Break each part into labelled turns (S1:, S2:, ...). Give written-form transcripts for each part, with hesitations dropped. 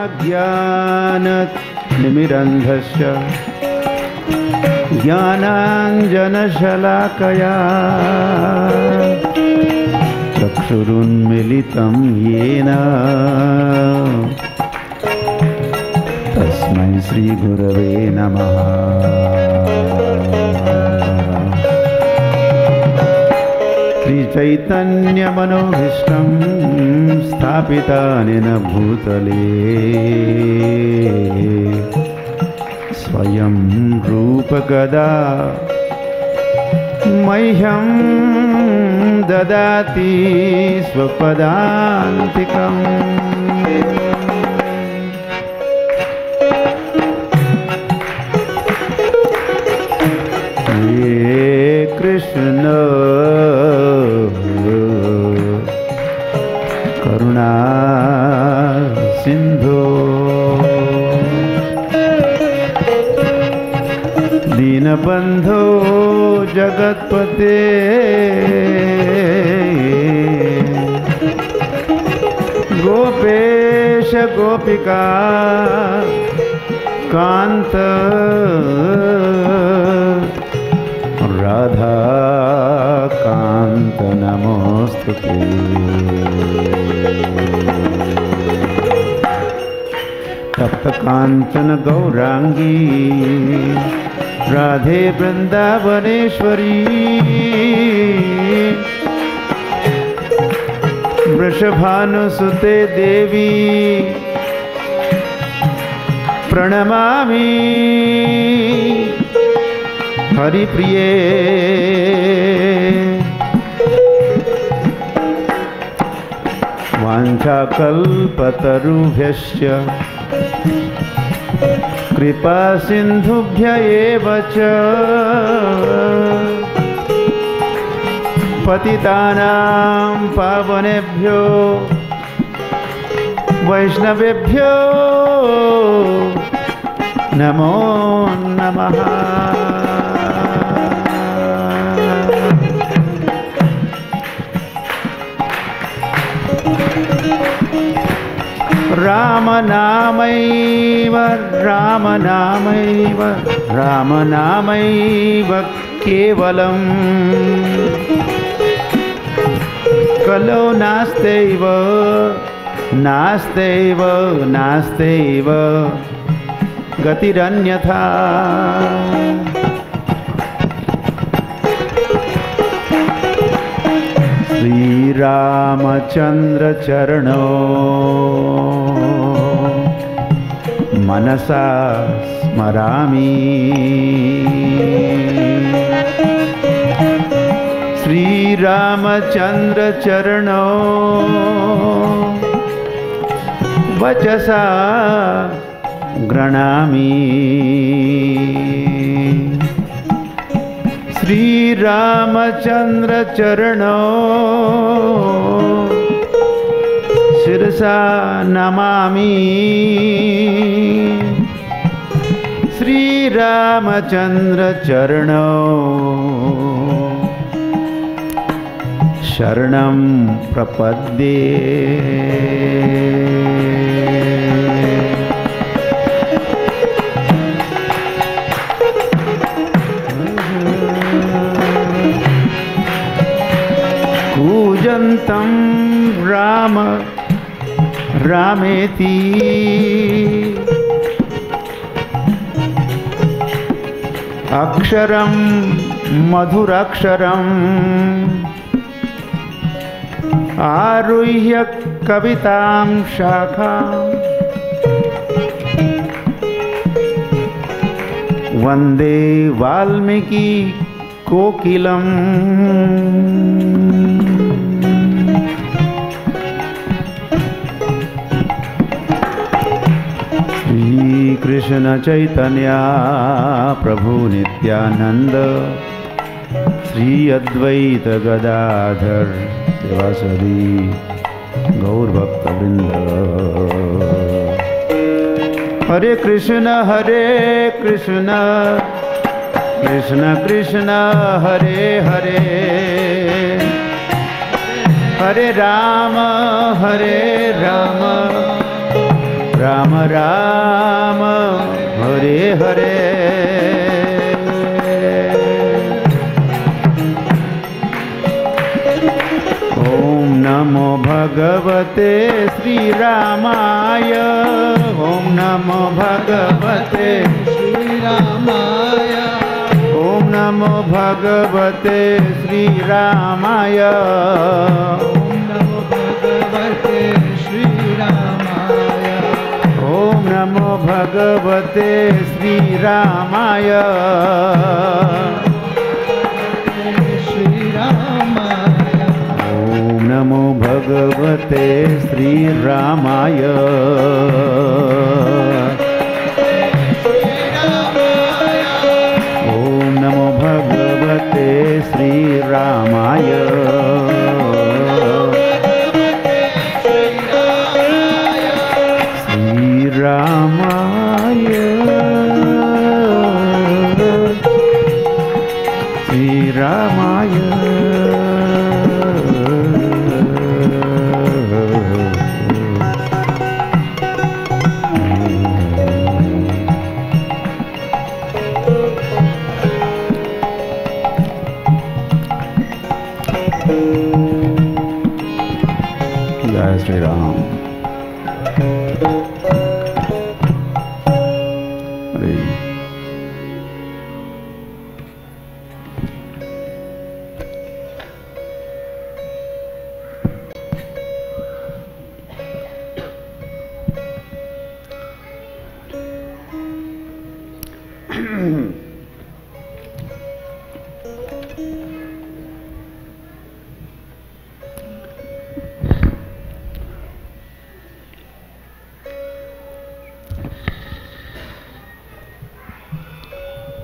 S1: अज्ञानतिमिरन्धस्य ज्ञानाञ्जनशलाकया चक्षुरुन्मीलितं येन तस्मै श्रीगुरवे नमः। श्रीचैतन्यमनोभीष्टं स्थापितानेन भूतले स्वयं रूपकदा मह्यं ददाति स्वपदान्तिकम्। हे कृष्ण करुणा सिंधु दीनबंधो जगत्पते गोपेश गोपिका कांत राधा कांत नमोस्तुते। तप्त कांचन गौरांगी राधे वृंदावनेश्वरी वृषभानुसुते देवी प्रणमामि हरिप्रिये। वाञ्छाकल्पतरुभ्यश्च कृपा सिन्धुभ्य एव च पतितानां पावनेभ्यो वैष्णवेभ्यो नमो नमः। राम नामैव राम नामैव राम नामैव केवलम् कलो नास्त्यैव नास्त्यैव नास्त्यैव गतिरन्यथा। श्रीरामचन्द्र चरणो मनसा स्मरामि। श्रीरामचन्द्र चरणो वचसा गृह्णामि। श्रीरामचन्द्र चरणो शिरसा नमामि। श्रीरामचन्द्र चरणो शरणं प्रपद्ये। कूजन्तं राम रामेति अक्षरं मधुराक्षरम् आरुह्य कवितां शाखां वन्दे वाल्मीकि कोकिलम्। कृष्ण चैतन्य प्रभु नित्यानंद श्री अद्वैत गदाधर शिवासदि गौर भक्तवृंद। हरे Krishna Krishna Krishna Hare Hare Hare Ram Rama Rama Hare Hare Om Namo Bhagavate Sri Ramaya Om Namo Bhagavate Sri Ramaya Om Namo Bhagavate Sri Ramaya Om Namo Bhagavate Sri Ramaya Om Namo Bhagavate Sri Ramaya Sri Ramaya Om Namo Bhagavate Sri Ramaya Om Namo Bhagavate Sri Ramaya Sri Ramaya Sri Ramaya Jai Sri Ram.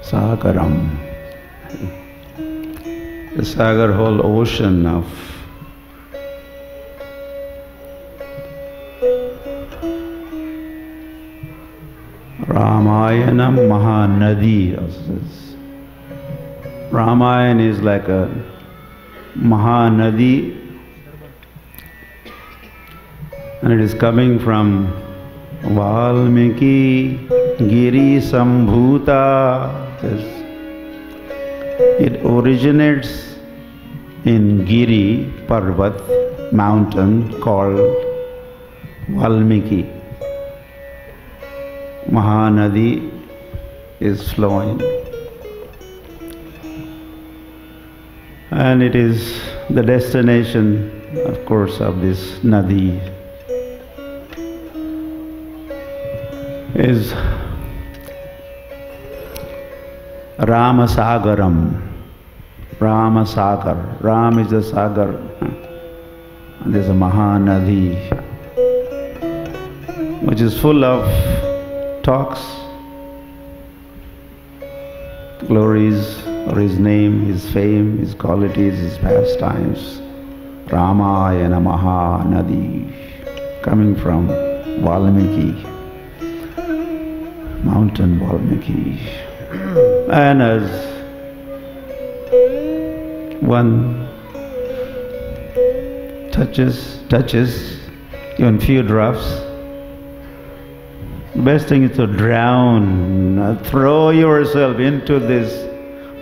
S1: Sagaram, the Sagar, whole ocean of Ramayana Mahanadi. Ramayana is like a Mahanadi, and it is coming from Valmiki Giri Sambhuta. It originates in Giri Parvat mountain called Valmiki. Mahanadi is flowing, and it is the destination, of course, of this Nadi is Ramasagaram. Ramasagar. Ram is the Sagar. And there's a Mahanadi, which is full of talks, glories of his name, his fame, his qualities, his pastimes. Ramayana Mahanadi, coming from Valmiki, mountain Valmiki. And as one touches even few drops, the best thing is to drown, throw yourself into this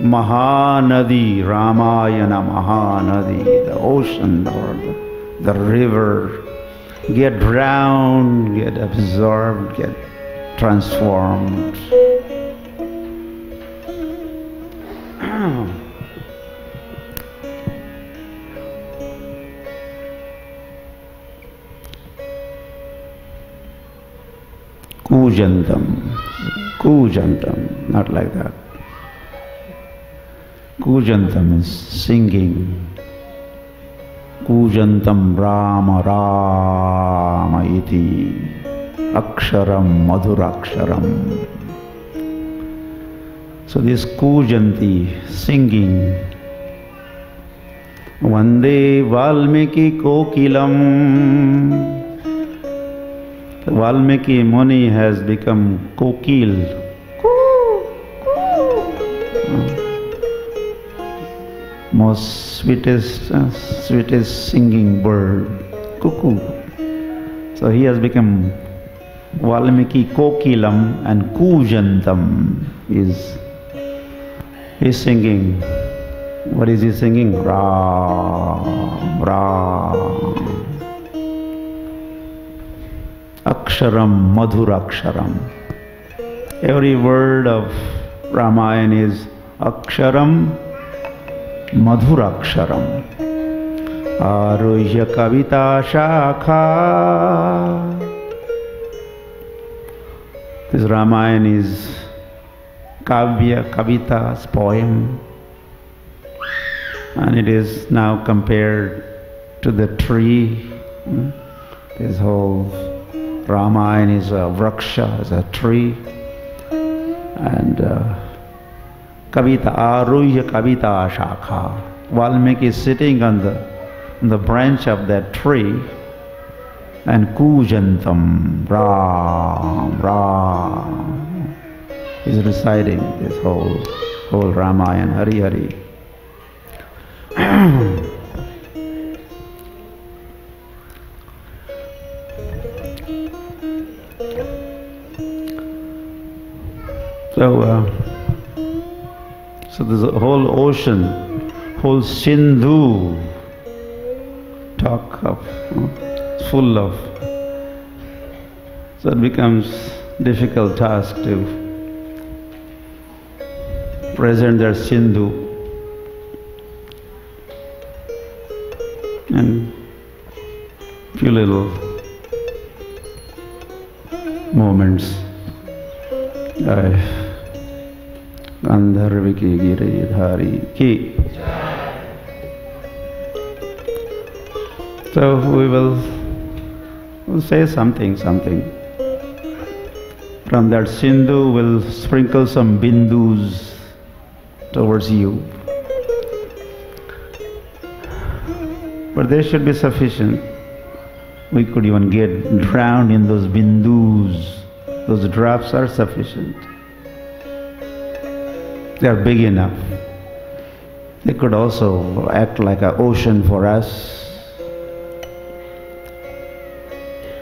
S1: Mahanadi, Ramayana Mahanadi, the ocean or the river. Get drowned, get absorbed, get transformed. Kujantam, not like that. Kujantam is singing. Kujantam Rama Rama iti Aksharam Madhuraksharam. So this Kujanti, singing. Vande Valmiki Kokilam. Valmiki Muni has become kokil. Most sweetest singing bird, cuckoo. So he has become Valmiki Kokilam and Kujantam is singing. What is he singing? Ram, Ram. Aksharam, Madhuraksharam. Every word of Ramayana is Aksharam, Madhuraksharam. Aruhya Kavita Shakha. This Ramayana is Kavya, Kavita's poem, and it is now compared to the tree. This whole Ramayana is a vraksha, is a tree, and Kavita, Aruhya Kavita Shakha. Valmiki is sitting on the branch of that tree, and Kujantam, Ram, Ram, is reciting this whole Ramayana, Hari Hari. So there's a whole ocean, whole Sindhu, talk of, full of. So it becomes difficult task to present their Sindhu and few little moments. Gandharviki Giridhari Ki. So we'll say something. From that Sindhu we'll sprinkle some bindus towards you. But they should be sufficient. We could even get drowned in those bindus. Those drops are sufficient. They are big enough. They could also act like an ocean for us.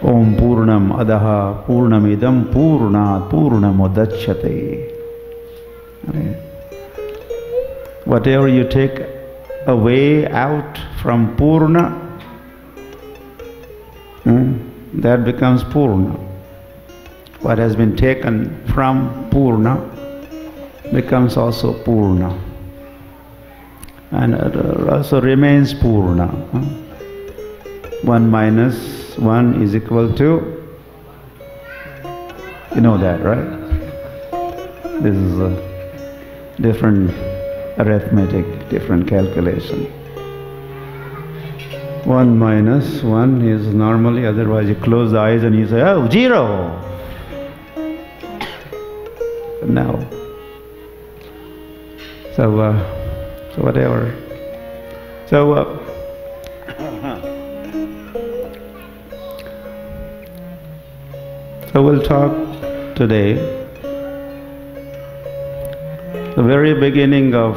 S1: Om Purnam Adaha Purnamidam Purnat Purnamudachyate. Whatever you take away out from Purna, that becomes Purna. What has been taken from Purna becomes also Purna, and it also remains Purna. 1 minus 1 is equal to, you know that, right? This is a different arithmetic, different calculation. 1 minus 1 is normally, otherwise you close the eyes and you say, oh, 0. Now, so whatever. So we'll talk today the very beginning of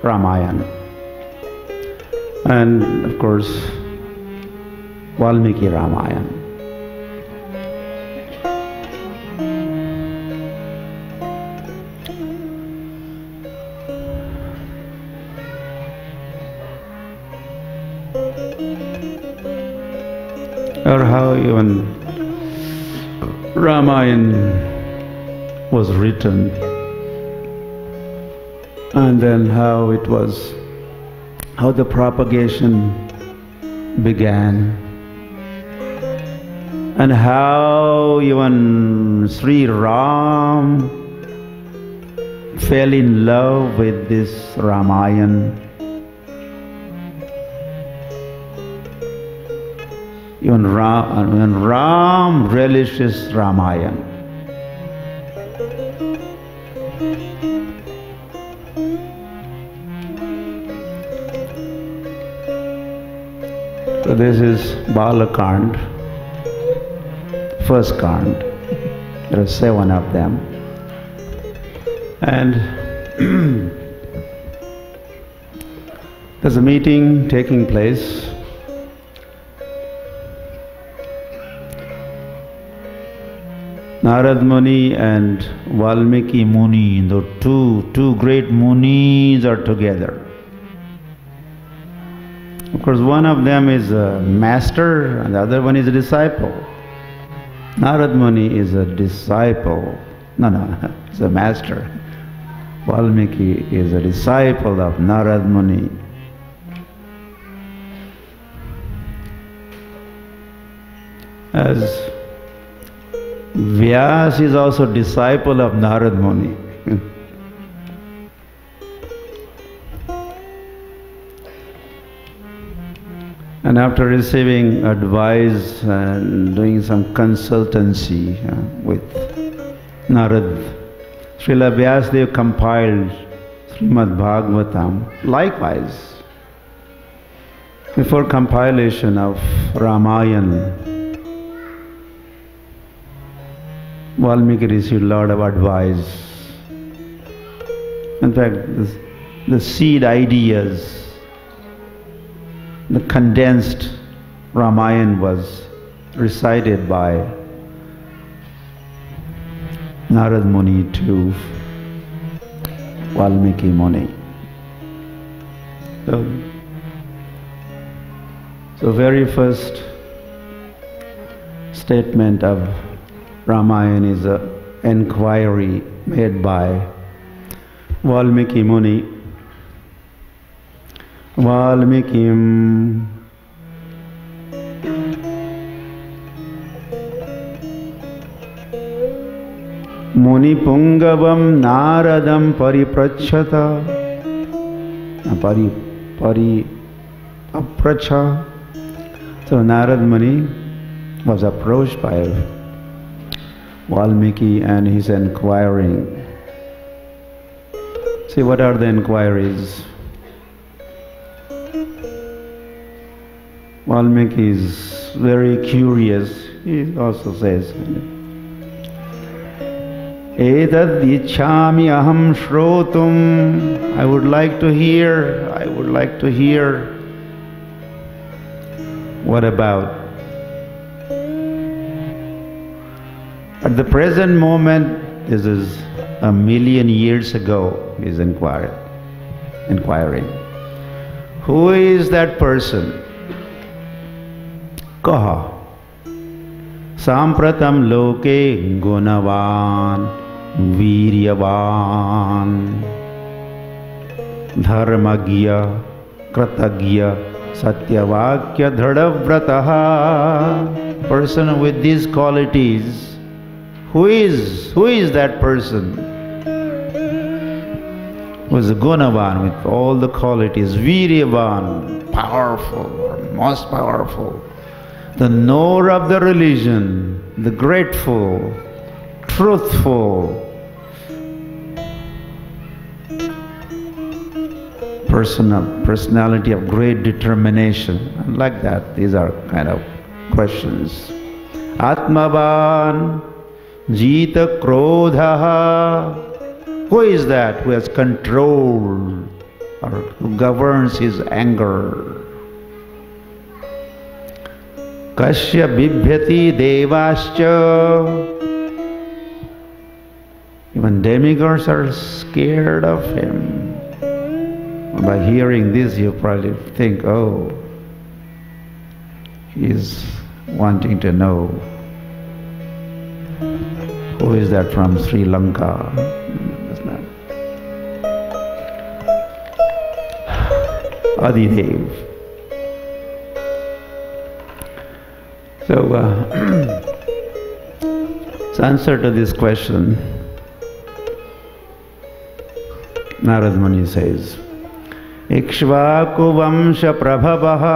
S1: Ramayana, and of course Valmiki Ramayana. Or how even Ramayana was written, and then how the propagation began, and how even Sri Ram fell in love with this Ramayana. Even Ram relishes Ramayana. So this is Balakand, first Kand. There are 7 of them. And there's a meeting taking place. Narad Muni and Valmiki Muni, the two great Munis are together. Of course, one of them is a master and the other one is a disciple. Narad Muni is a disciple. No, it's a master. Valmiki is a disciple of Narad Muni. As Vyas is also disciple of Narad Muni. And after receiving advice and doing some consultancy with Narad, Srila Vyasadeva compiled Srimad Bhagavatam. Likewise, before compilation of Ramayana, Valmiki received a lot of advice. In fact, the seed ideas, the condensed Ramayana was recited by Narad Muni to Valmiki Muni. So very first statement of Ramayana is an enquiry made by Valmiki Muni. Valmikim Muni Pungavam Naradam Pariprachata Apracha. So Narad Muni was approached by Valmiki and he's inquiring. See, what are the inquiries? Valmiki is very curious. He also says, Etad ichhami aham shrotum. I would like to hear. What about? At the present moment, this is 1,000,000 years ago, he is inquiring. Who is that person? Kaha. Sampratam loke gunavan viryavan dharmagya kratagya satyavakya dhadavrataha. Person with these qualities. Who is that person? Was a gunavan with all the qualities, viryavan, powerful, most powerful, the knower of the religion, the grateful, truthful, personality of great determination. And like that, these are kind of questions. Atmavan Jita Krodha. Who is that who has control or who governs his anger? Kasya bibhyati devascha. Even demigods are scared of him. By hearing this, you probably think, oh, he is wanting to know. Who is that from Sri Lanka? Adidev. So, answer to this question, Narad Muni says, Ikshvaku Vamsha Prabhavaha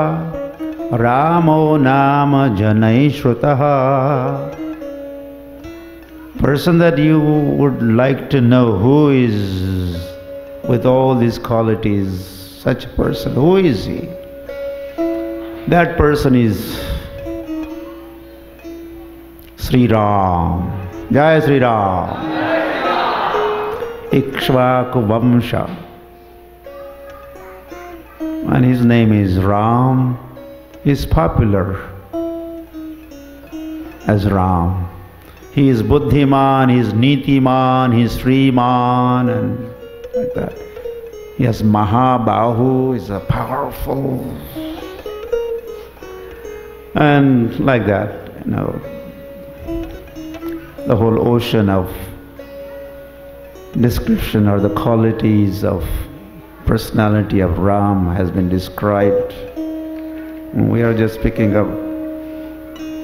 S1: Ramo Nama Janai Shrutaha. Person that you would like to know, who is with all these qualities, such a person, who is he? That person is Sri Ram. Jai Sri Ram. Ikshvaku Vamsha. And his name is Ram. He is popular as Ram. He is Buddhiman, he is Nitiman, he is Sriman, and like that. He has Mahabahu, he is a powerful, and like that, the whole ocean of description or the qualities of personality of Ram has been described. We are just picking up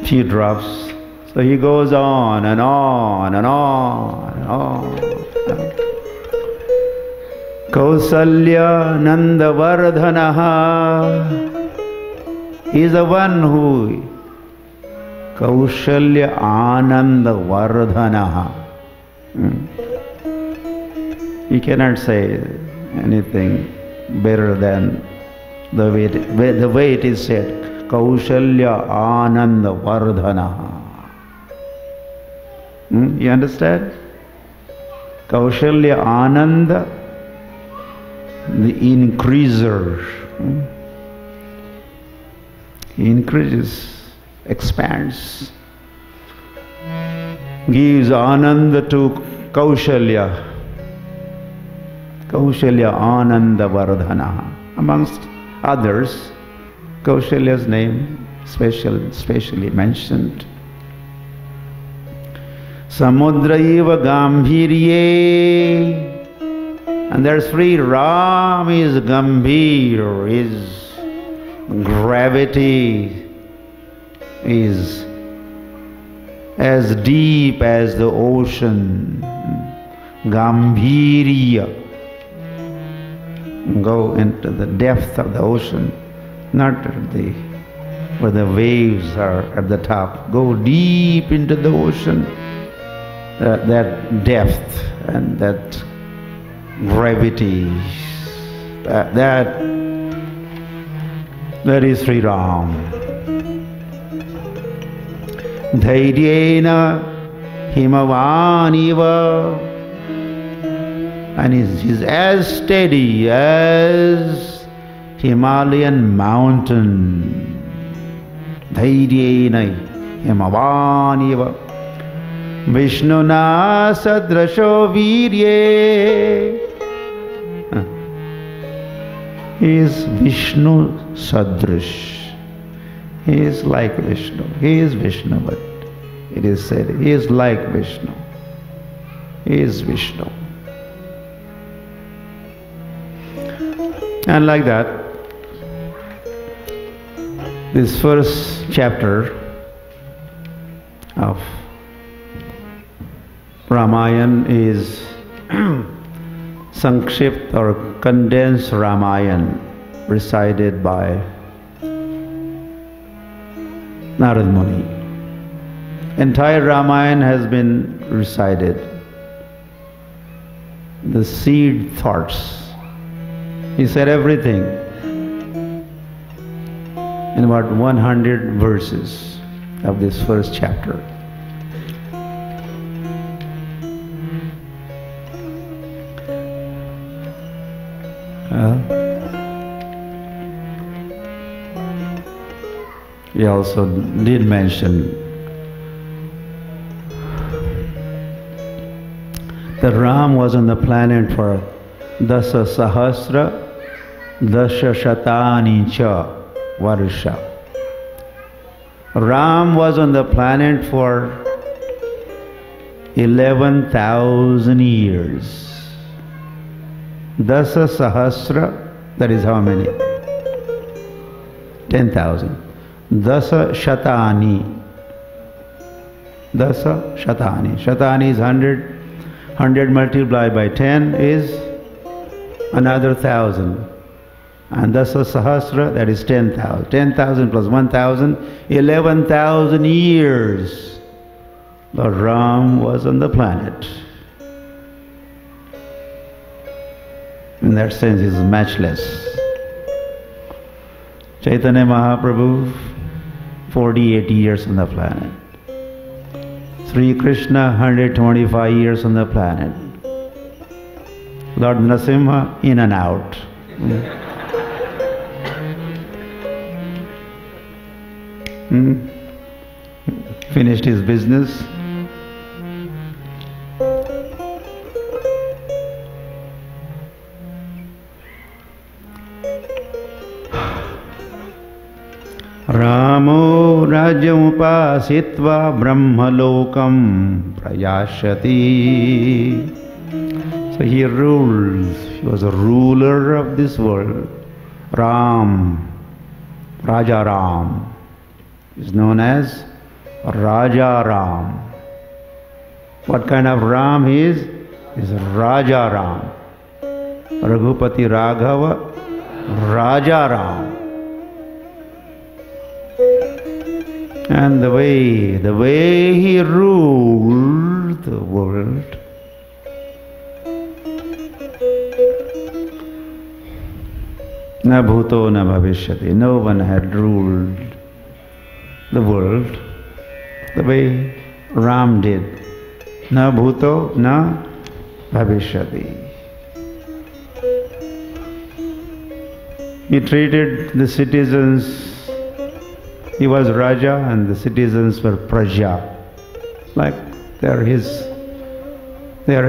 S1: few drops. So he goes on and on and on and on. Kausalya Nandavardhanaha. He is the one who Kaushalya Anandavardhanaha. You cannot say anything better than the way it is said. Kaushalya Ananda Vardhanaha. You understand? Kaushalya Ananda, the increaser. He increases, expands, gives Ananda to Kaushalya. Kaushalya Ananda Vardhanaha. Amongst others, Kaushalya's name specially mentioned. Samudraiva Gambhirye. And there's free Ram is Gambhir, his gravity is as deep as the ocean. Gambhirya. Go into the depth of the ocean, not where the waves are at the top. Go deep into the ocean. That depth and that gravity, that is Sri Ram. Dhairyena Himavaniva. And he's as steady as Himalayan mountain. Dhairyena Himavaniva. Vishnuna Sadrasho Virye. He is Vishnu Sadrish. He is like Vishnu. He is Vishnu, but it is said he is like Vishnu. He is Vishnu. And like that, this first chapter of Ramayana is Sankshipt or condensed Ramayana recited by Narad Muni. Entire Ramayana has been recited. The seed thoughts. He said everything in about 100 verses of this first chapter. He also did mention that Ram was on the planet for Dasa Sahasra, Dasha Shatani Cha Varsha. Ram was on the planet for 11,000 years. Dasa Sahasra, that is how many? 10,000. Dasa Shatani. Dasa Shatani. Shatani is 100. 100 multiplied by 10 is another 1,000. And Dasa Sahasra, that is 10,000. 10,000 plus 1,000, 11,000 years. Lord Ram was on the planet. In that sense, he is matchless. Chaitanya Mahaprabhu, 48 years on the planet. Sri Krishna, 125 years on the planet. Lord Narasimha, in and out. Finished his business, rajyamupasitva brahmalokam prayashyati. So he rules, he was a ruler of this world. Ram, Raja Ram, is known as Raja Ram. What kind of Ram he is? He is Raja Ram. Raghupati Raghava, Raja Ram. And the way he ruled the world, na bhuto na bhavishyati. No one had ruled the world the way Ram did. Na bhuto na bhavishyati. He treated the citizens, he was Raja and the citizens were Praja. Like they are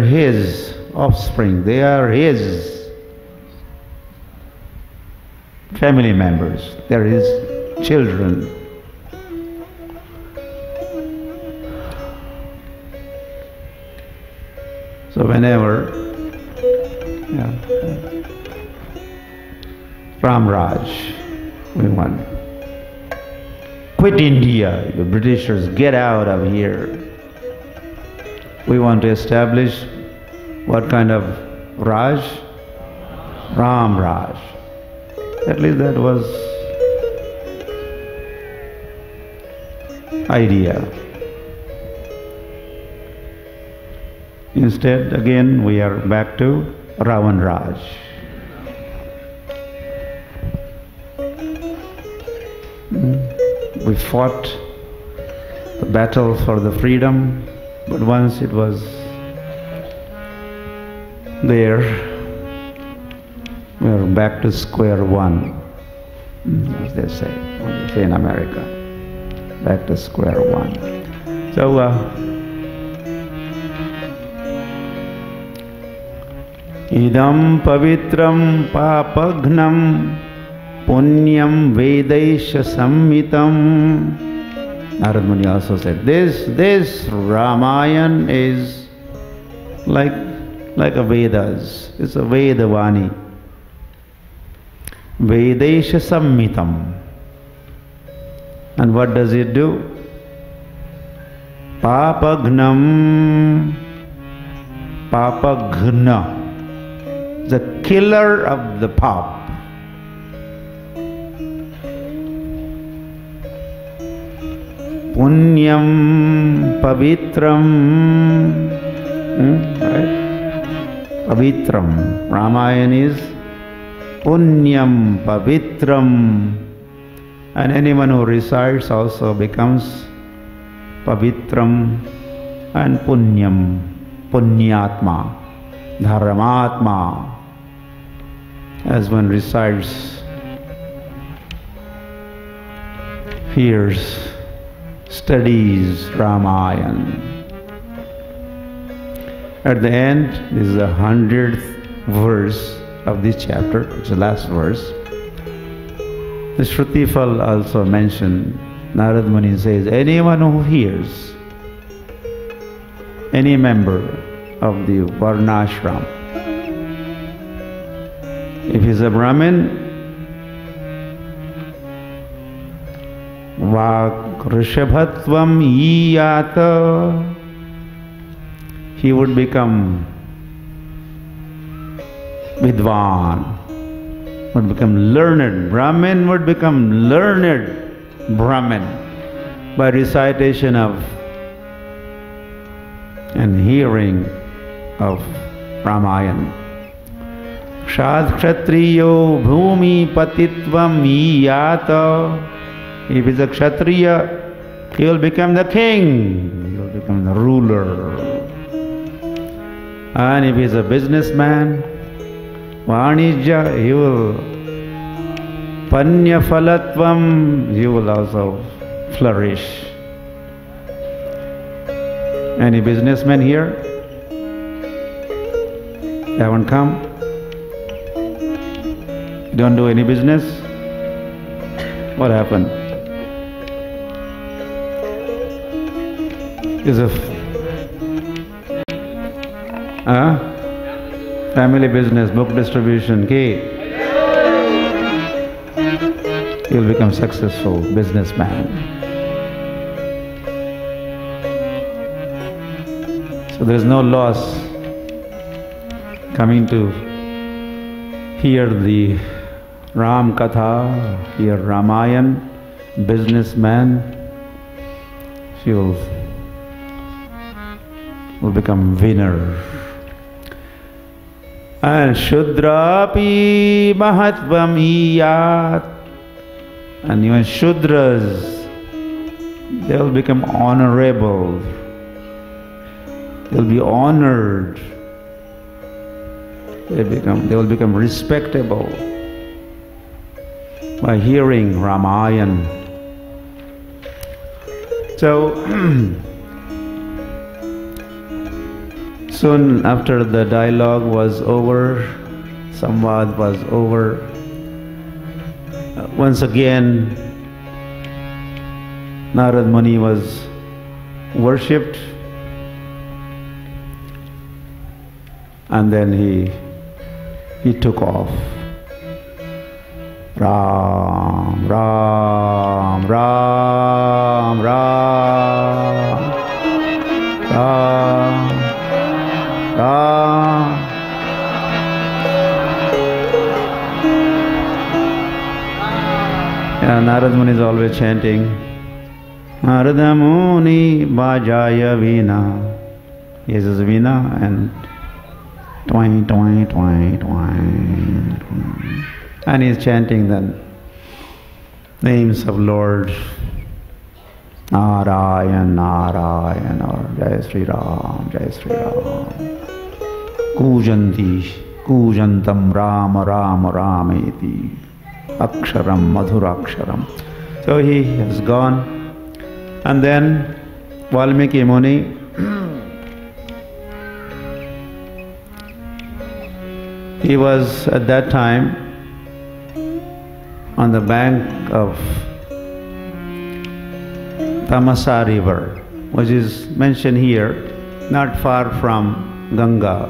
S1: his offspring, they are his family members, they are his children. So whenever Ram Raj, we want quit India, the Britishers, get out of here. We want to establish what kind of Raj? Ram Raj. At least that was idea. Instead, again, we are back to Ravan Raj. We fought the battle for the freedom, but once it was there, we are back to square one, as they say in America, back to square one. So, idam pavitram papagnam punyam vedaisha sammitam. Narad Muni also said, this Ramayana is like a Vedas, it's a Vedavani. Vedaisha sammitam. And what does it do? Papagnam, papagna, the killer of the pap. Punyam pavitram, right? Pavitram. Ramayana is Punyam pavitram. And anyone who recites also becomes pavitram and punyam, punyatma, dharmatma. As one recites, hears, studies Ramayana. At the end, this is the 100th verse of this chapter, which is the last verse. The Shrutifal also mentioned, Narad Muni says, anyone who hears, any member of the Varnashram, if he's a Brahmin, Vakrishabhatvam iyata, he would become Vidwan, would become learned. Brahmin would become learned Brahmin by recitation of and hearing of Ramayana. Shad Kshatriyo Bhumi Patitvam iyata. If he's a Kshatriya, he will become the king, he will become the ruler. And if he's a businessman, Vanijya, he will Panya Phalatvam, he will also flourish. Any businessmen here? You haven't come? You don't do any business? What happened? is a family business, book distribution, key. You'll become successful businessman. So there's no loss coming to hear the Rama Katha, hear Ramayan, businessman. She will become winner. And Shudrapi Mahatvam Iyat. And even Shudras, they will become honorable. They will be honored. They will become respectable by hearing Ramayan. So soon after the dialogue was over, Samvad was over, once again Narad Muni was worshipped, and then he took off. Ram, Ram, Ram, Ram, Ram, Ram. Yeah, Narad Muni is always chanting, Narada Muni Bajaya Veena. He has his veena and twang, twang, twang, twang, twang. And he is chanting the names of Lord Narayan, Narayan, or Jai Sri Ram, Jai Sri Ram. Kujanti, Kujantam Rama, Rama, Rameti. Aksharam, Madhuraksharam. So he has gone. And then Valmiki Muni he was at that time on the bank of Tamasa river, which is mentioned here, not far from Ganga.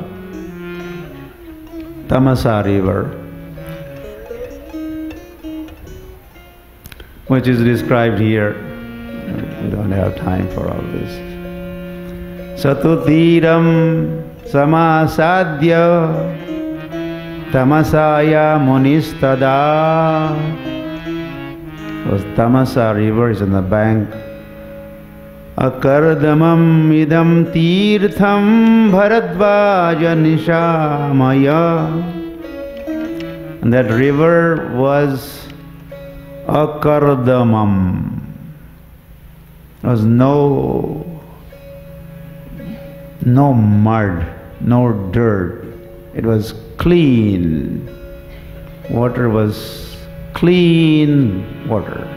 S1: Tamasa river, which is described here. We don't have time for all this. Satutiram samasadya tamasaya munistada. Because Tamasa river is on the bank. Akardamam idam tirtham bharadvaja nishamaya. And that river was Akardamam. There was no mud, no dirt. It was clean. Water was clean water.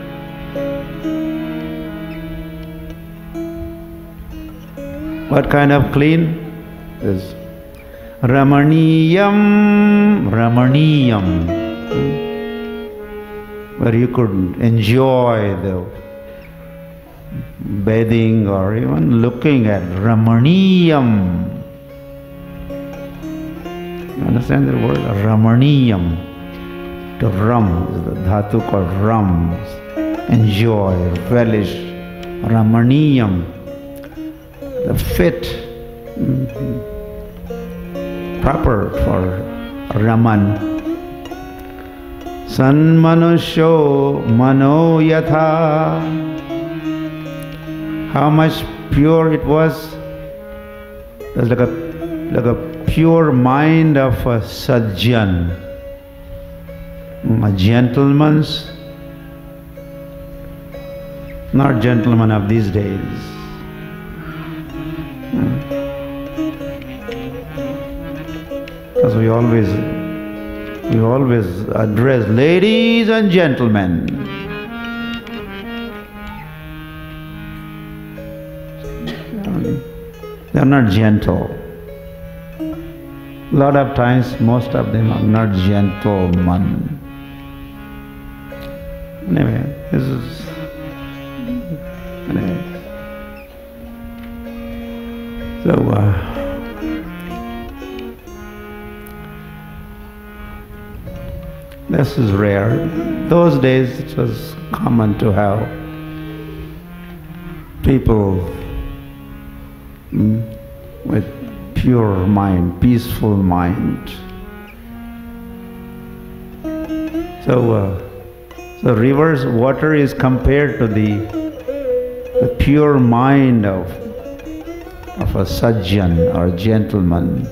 S1: What kind of clean? Is Ramaniyam, Ramaniyam. Where you could enjoy the bathing or even looking at Ramaniyam. You understand the word? Ramaniyam. To rum, is the dhatu called rum. Enjoy, relish. Ramaniyam. The fit, proper for Raman. Sanmanusho mano yatha. How much pure it was. It was like a pure mind of a sajjan, a gentleman's, not gentleman of these days. Because we always address ladies and gentlemen. They are not gentle. A lot of times, most of them are not gentlemen. Anyway, this is... Anyway. So, this is rare. Those days it was common to have people with pure mind, peaceful mind. So, the river's water is compared to the pure mind of a sajjan or gentleman.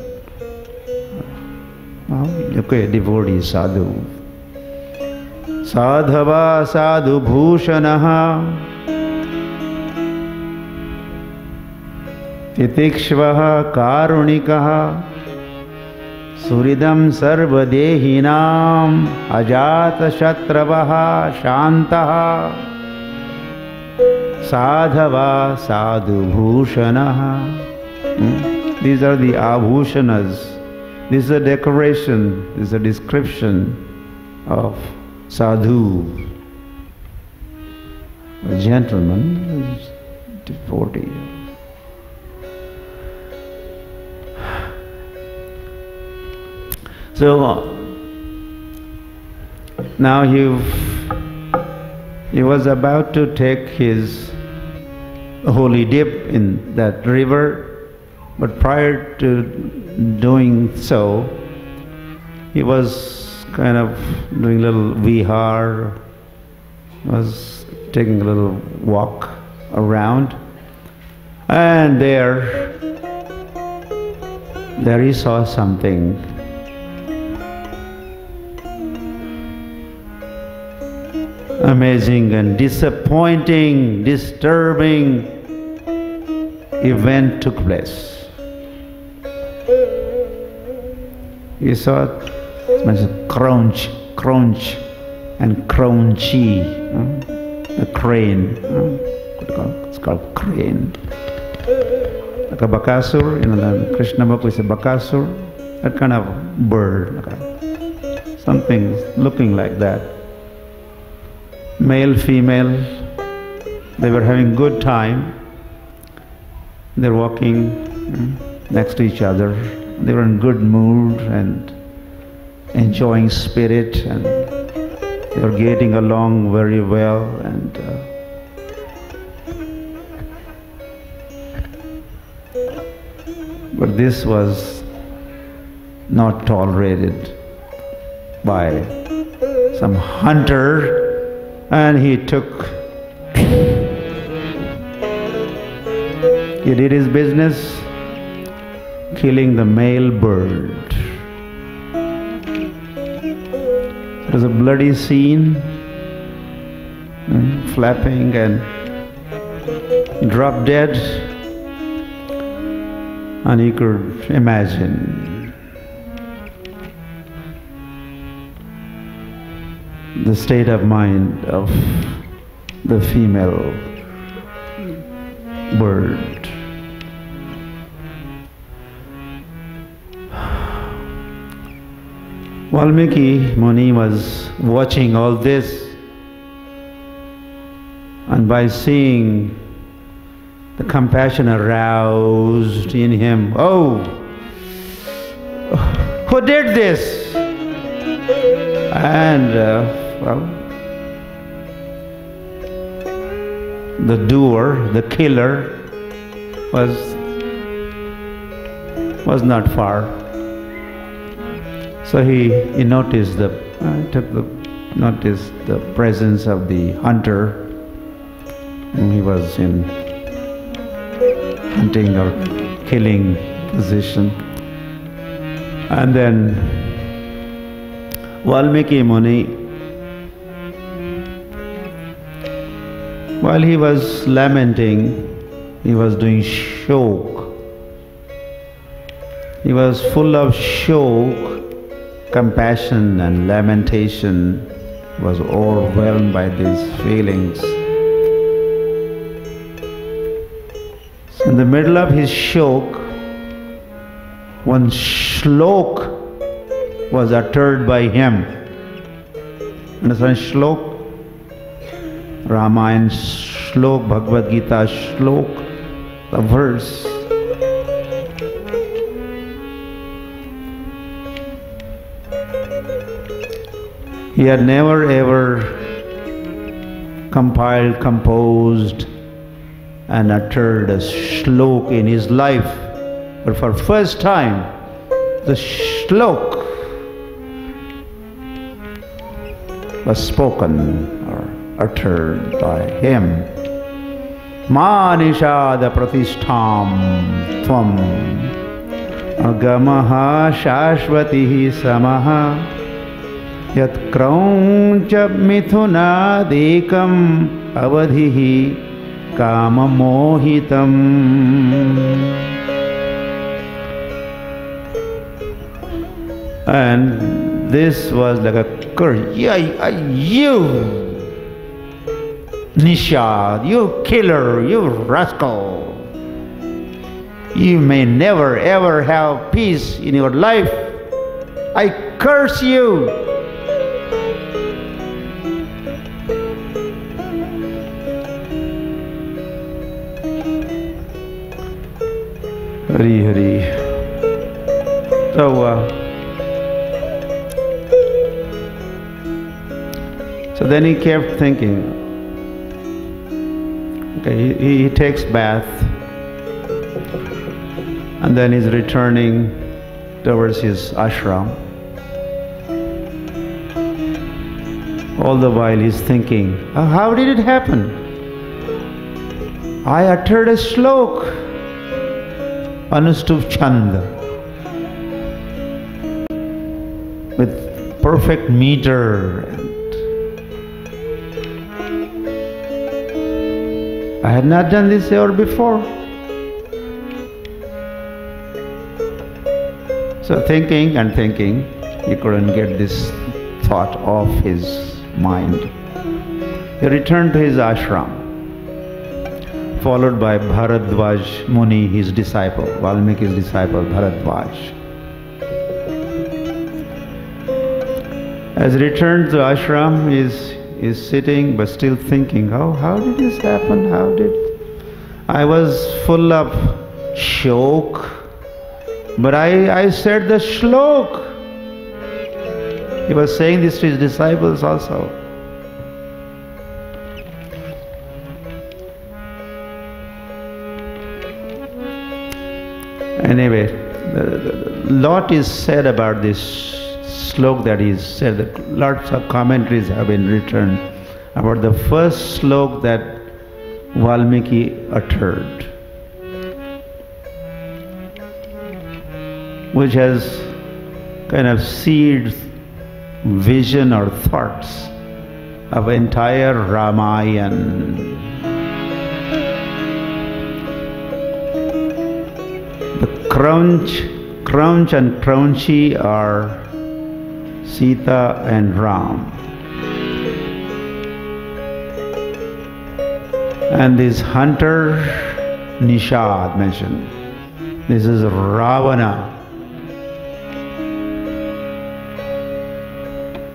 S1: Okay, devotee, sadhu. Sadhava sadhu bhushanaha titikshvaha karunikaha suridam sarvadehinam ajata shatravaha shantaha sadhava sadhu bhushanaha. These are the abhushanas. This is a decoration, this is a description of sadhu, a gentleman, a devotee. So now he was about to take his holy dip in that river, but prior to doing so, he was kind of doing a little vihar, was taking a little walk around, and there he saw something. Amazing and disappointing, disturbing event took place. He saw crunch, crunch, and crunchy, the crane. It's called crane. Like a bakasur, the Krishna book is a bakasur, that kind of bird, something looking like that. Male, female, they were having good time. They're walking next to each other. They were in good mood and enjoying spirit, and they were getting along very well. And but this was not tolerated by some hunter. And he did his business, killing the male bird. It was a bloody scene, flapping and drop dead. And you could imagine the state of mind of the female bird. Valmiki Muni was watching all this, and by seeing the compassion aroused in him, oh, who did this? And the doer, the killer, was not far. So he noticed the presence of the hunter, and he was in hunting or killing position. And then Valmiki Muni, while he was lamenting, he was doing shok. He was full of shok, compassion and lamentation. He was overwhelmed by these feelings. So in the middle of his shok, one shlok was uttered by him. Understand shlok? Ramayana shlok, Bhagavad Gita shlok, the verse. He had never ever compiled, composed and uttered a shlok in his life. But for first time, the shlok was spoken or uttered by him. Ma nishada pratishtham tvam agamaha shashvatihi samaha yat krauncha mithunadekam avadhihi kama mohitam. And this was like a curse. You Nishad, you killer, you rascal. You may never ever have peace in your life. I curse you. Hari Hari. So then he kept thinking. Okay, he takes bath and then he's returning towards his ashram. All the while he's thinking, how did it happen? I uttered a shlok, Anustup Chanda, with perfect meter. I had not done this ever before. So thinking and thinking, he couldn't get this thought off his mind. He returned to his ashram, followed by Bharadwaj Muni, his disciple, Valmiki's disciple Bharadwaj. As he returned to ashram, is sitting but still thinking, how did this happen? I was full of shock, but I said the shlok. He was saying this to his disciples also. Anyway, a lot is said about this slok that is said. Lots of commentaries have been written about the first slok that Valmiki uttered, which has kind of seeds, vision or thoughts of entire Ramayana. The crunch and crunchy are Sita and Ram. And this hunter, Nishad mentioned. This is Ravana.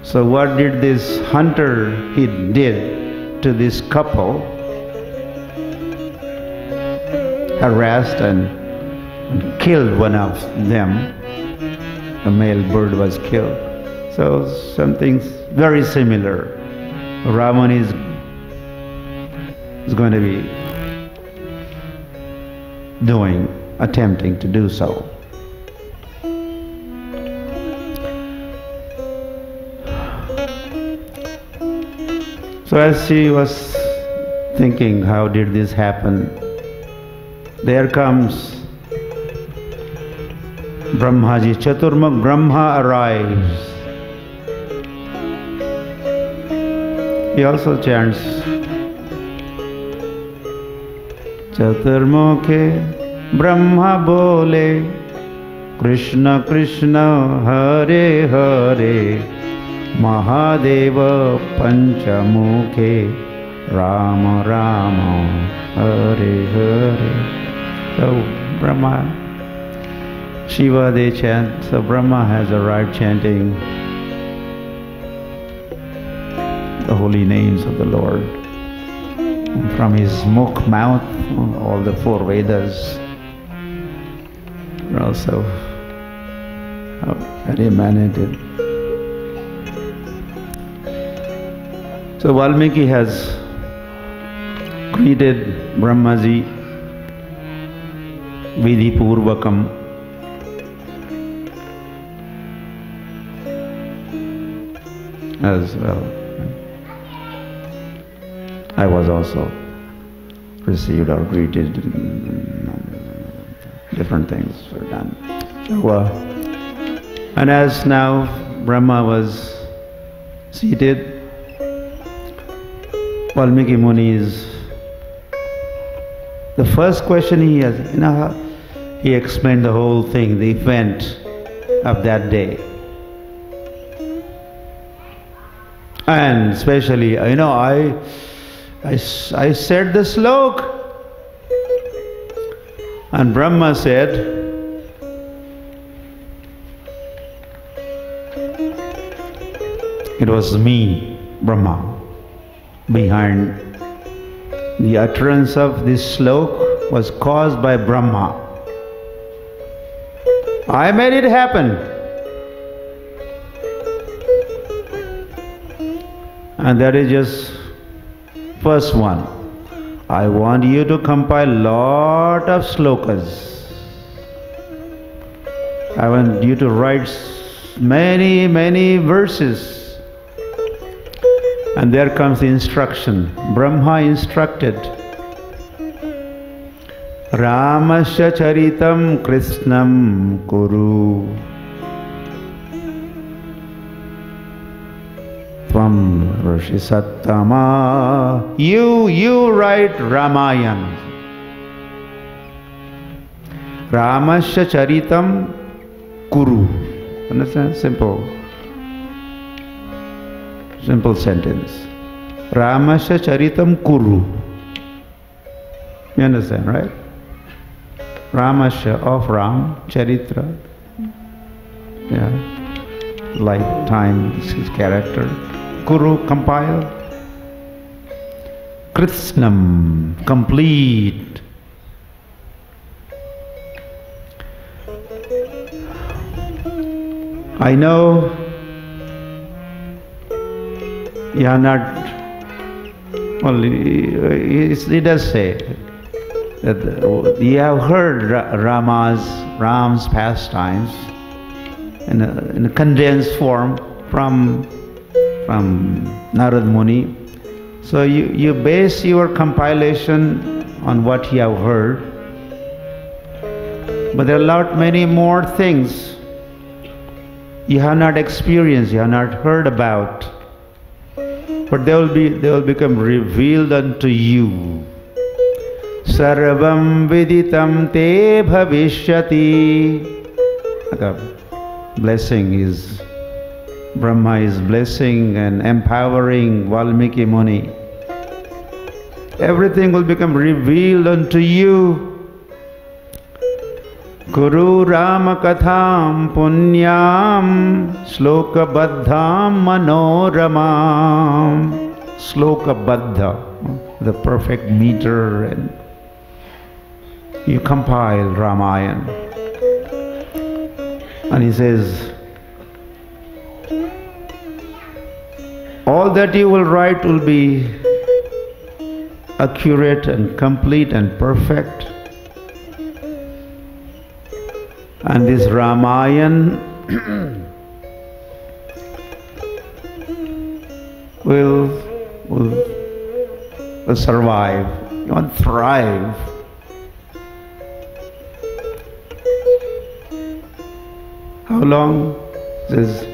S1: So what did this hunter, he did to this couple? Harassed and killed one of them. The male bird was killed. So something very similar. Ravan is going to be attempting to do so. So as she was thinking, how did this happen? There comes Brahmaji, Chaturmukh Brahma arrives. He also chants Chaturmukhe Brahma bole Krishna Krishna Hare Hare Mahadeva Panchamukhe Rama Rama Hare Hare. So Brahma, Shiva they chant, so Brahma has arrived chanting the holy names of the Lord. And from his mukh mouth, all the four Vedas are also very emanated. So Valmiki has greeted Brahmaji Vidhi Purvakam. As well. I was also received or greeted, different things were done. So, and as now Brahma was seated, Valmiki Muni is, the first question he has, he explained the whole thing, the event of that day. And especially, I said the slok, and Brahma said, it was me, Brahma, behind the utterance of this slok was caused by Brahma. I made it happen. And that is just first one. I want you to compile lot of slokas. I want you to write many, many verses. And there comes the instruction. Brahma instructed. Ramasya charitam Krishnam kuru. Tvam Rishi Sattama. You write Ramayan. Ramasya charitam kuru. Understand? Simple sentence. Ramasya charitam kuru. You understand, right? Ramasya of Ram, charitra. Yeah. Lifetime is his character. Kuru, compile. Krishnam, complete. I know you are not, well, he does say that you have heard Ram's pastimes in a condensed form from Narad Muni. So you base your compilation on what you have heard. But there are many more things you have not experienced, you have not heard about. But they will become revealed unto you. Sarvam viditam te bhavishyati. The blessing is, Brahma is blessing and empowering Valmiki Muni. Everything will become revealed unto you. Guru Rama Katham Punyam Sloka Baddham Manoramam. Sloka Baddha, the perfect meter, and you compile Ramayana. And he says, all that you will write will be accurate and complete and perfect. And this Ramayana will survive, you want to thrive. How long? It says,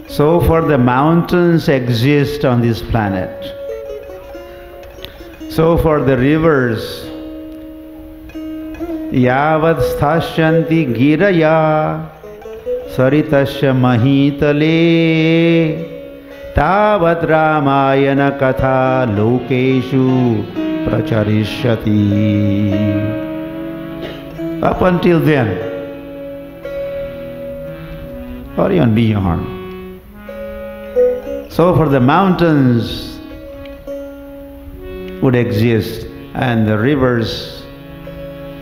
S1: so far the mountains exist on this planet. So far the rivers, Yavad sthashyanti giraya saritasya mahitale tavat Ramayana katha lokeshu pracharishyati. Up until then, or even beyond. So for the mountains would exist, and the rivers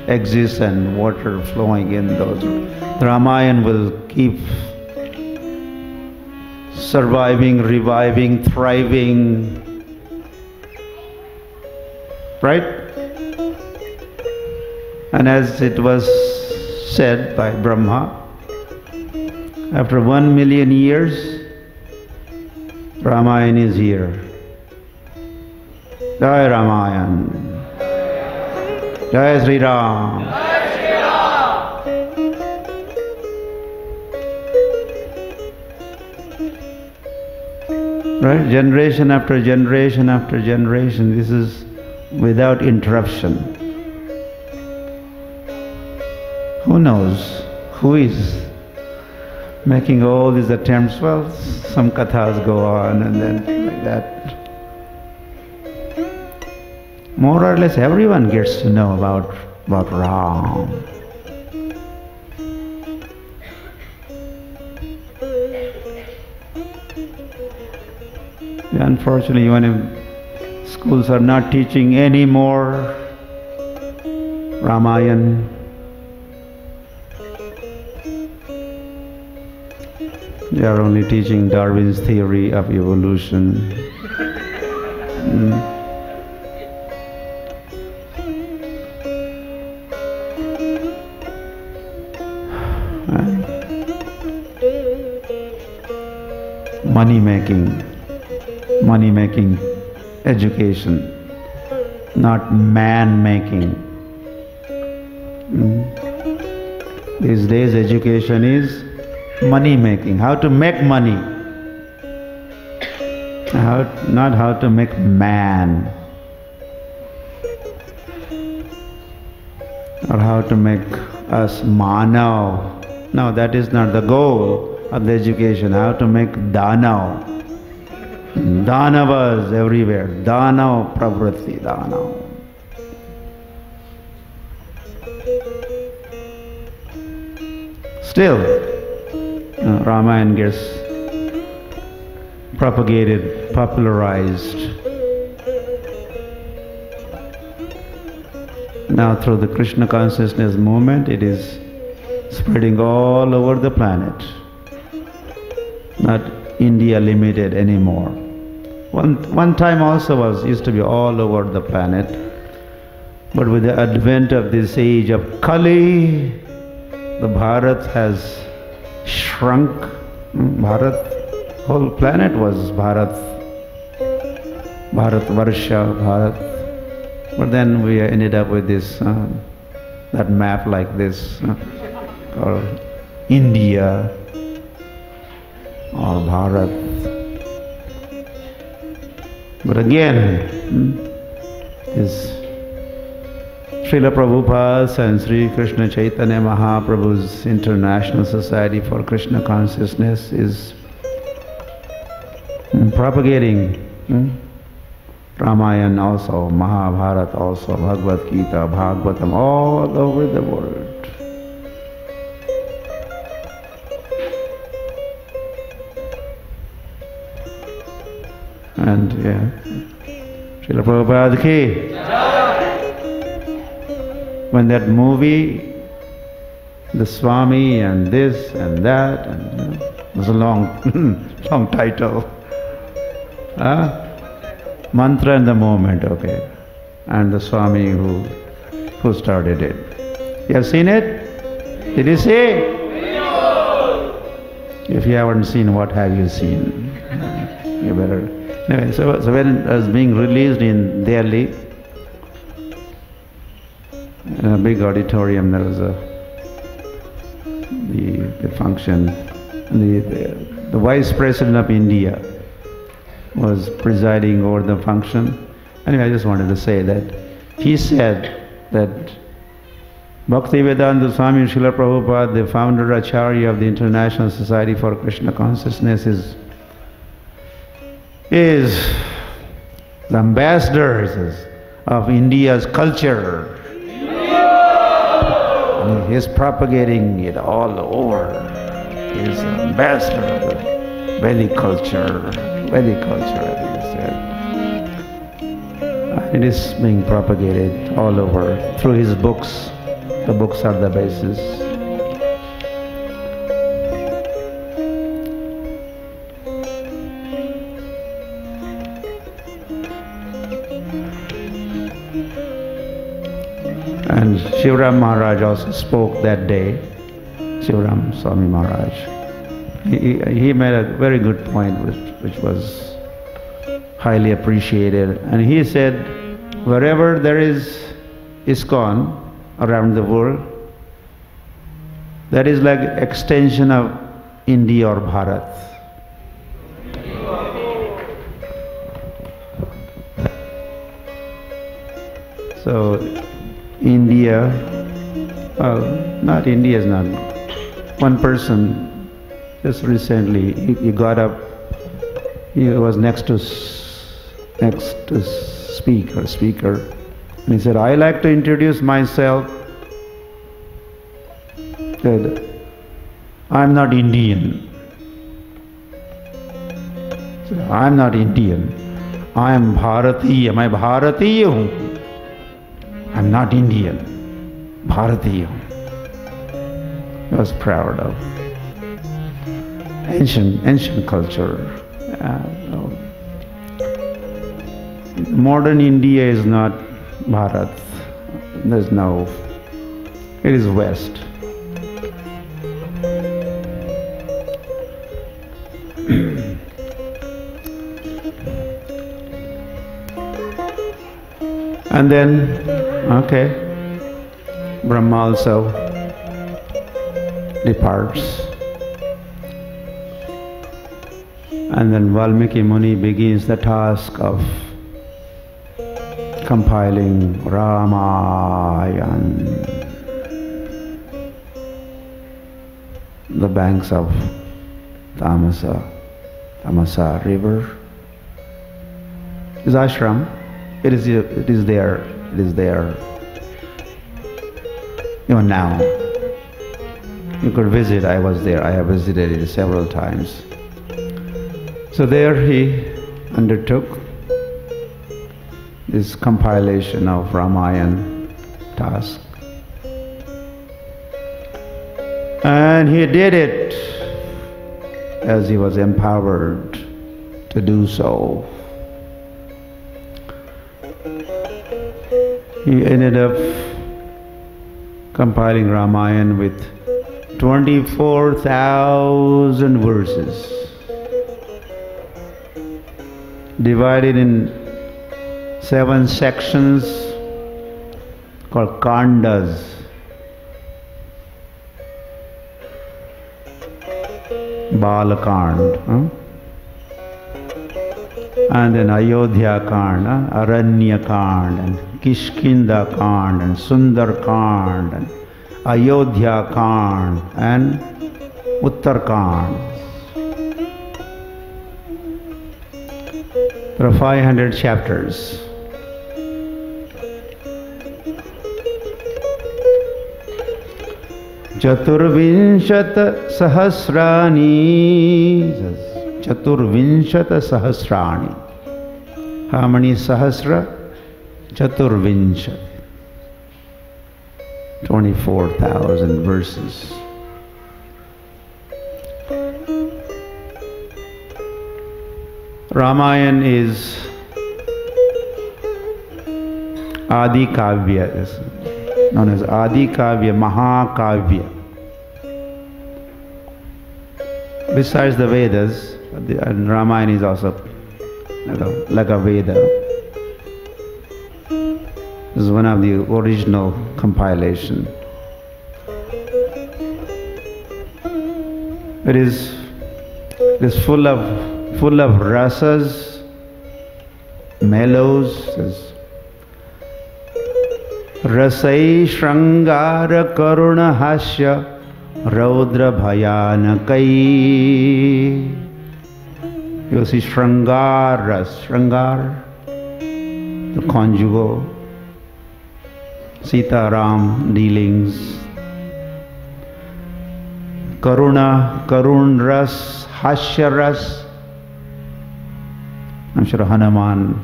S1: exist, and water flowing in those. The Ramayana will keep surviving, reviving, thriving. Right? And as it was said by Brahma, after 1 million years, Ramayana is here. Jai Ramayana. Jai Sri Ram. Right? Generation after generation after generation, this is without interruption. Who knows who is making all these attempts? Well, some kathas go on and then like that. More or less everyone gets to know about Ram. Unfortunately, even if schools are not teaching any more Ramayana, they are only teaching Darwin's theory of evolution. Money making education, not man making. These days education is money making, how to make money, not how to make man, or how to make us manav. No, that is not the goal of the education. How to make danav. Danavas everywhere. Danav pravritti, danav. Still, Ramayana gets propagated, popularized. Now through the Krishna Consciousness movement, it is spreading all over the planet. Not India limited anymore. One time also used to be all over the planet. But with the advent of this age of Kali, the Bharat has shrunk. Bharat, whole planet was Bharat. Bharatvarsha, Bharat. But then we ended up with this, that map like this, called India or Bharat. But again, is Srila Prabhupada's and Sri Krishna Chaitanya Mahaprabhu's International Society for Krishna Consciousness is propagating Ramayana also, Mahabharata also, Bhagavad Gita, Bhagavatam, all over the world. And Srila Prabhupada ki. When that movie, the Swami and this and that, and it was a long, long title. Mantra and the Moment, okay. And the Swami who started it. You have seen it? Did you see? If you haven't seen, what have you seen? You better. Anyway, so when it was being released in Delhi, in a big auditorium, there was the function. The Vice President of India was presiding over the function. Anyway, I just wanted to say that he said that Bhaktivedanta Swami Srila Prabhupada, the founder Acharya of the International Society for Krishna Consciousness, is the ambassador of India's culture. He is propagating it all over. He is the ambassador of the Vedic culture. Vedic culture, as he said. It is being propagated all over through his books. The books are the basis. And Shivaram Maharaj also spoke that day, Shivaram Swami Maharaj. He made a very good point which was highly appreciated. And he said, wherever there is ISKCON around the world, that is like extension of India or Bharat. So India, well, not India is not. One person just recently, he got up, he was next to speaker, and he said, I like to introduce myself. Said, I'm not Indian. Said, I'm not Indian. I am Bharatiya. मैं भारतीय हूँ. I'm not Indian. Bharatiya. I was proud of ancient culture. No. Modern India is not Bharat. There's no. It is West. And then, okay, Brahma also departs. And then Valmiki Muni begins the task of compiling Ramayana, the banks of Tamasa river. His ashram, it is there. Even now, you could visit. I was there. I have visited it several times. So there he undertook this compilation of Ramayana task. And he did it as he was empowered to do so. He ended up compiling Ramayana with 24,000 verses, divided in 7 sections called Kandas. Balakand, and then Ayodhya Kand, Aranya Kand, and Kishkinda Kand, and Sundar Kand, and Ayodhya Kand, and Uttar Kand. There are 500 chapters. Chaturvinshat Sahasrani. How many Sahasra? Chaturvinshat. 24,000 verses. Ramayana is Adi Kavya, known as Adi Kavya, Mahakavya. Besides the Vedas, Ramayana is also like a Veda. This is one of the original compilation. It is full of rasas, mellows. Rasai Shrangara Karuna Hasya Raudra Bhayanakai. You see Shrangar, the conjugal, Sita Ram dealings. Karuna, Karun Ras, Hasya Ras. I'm sure Hanuman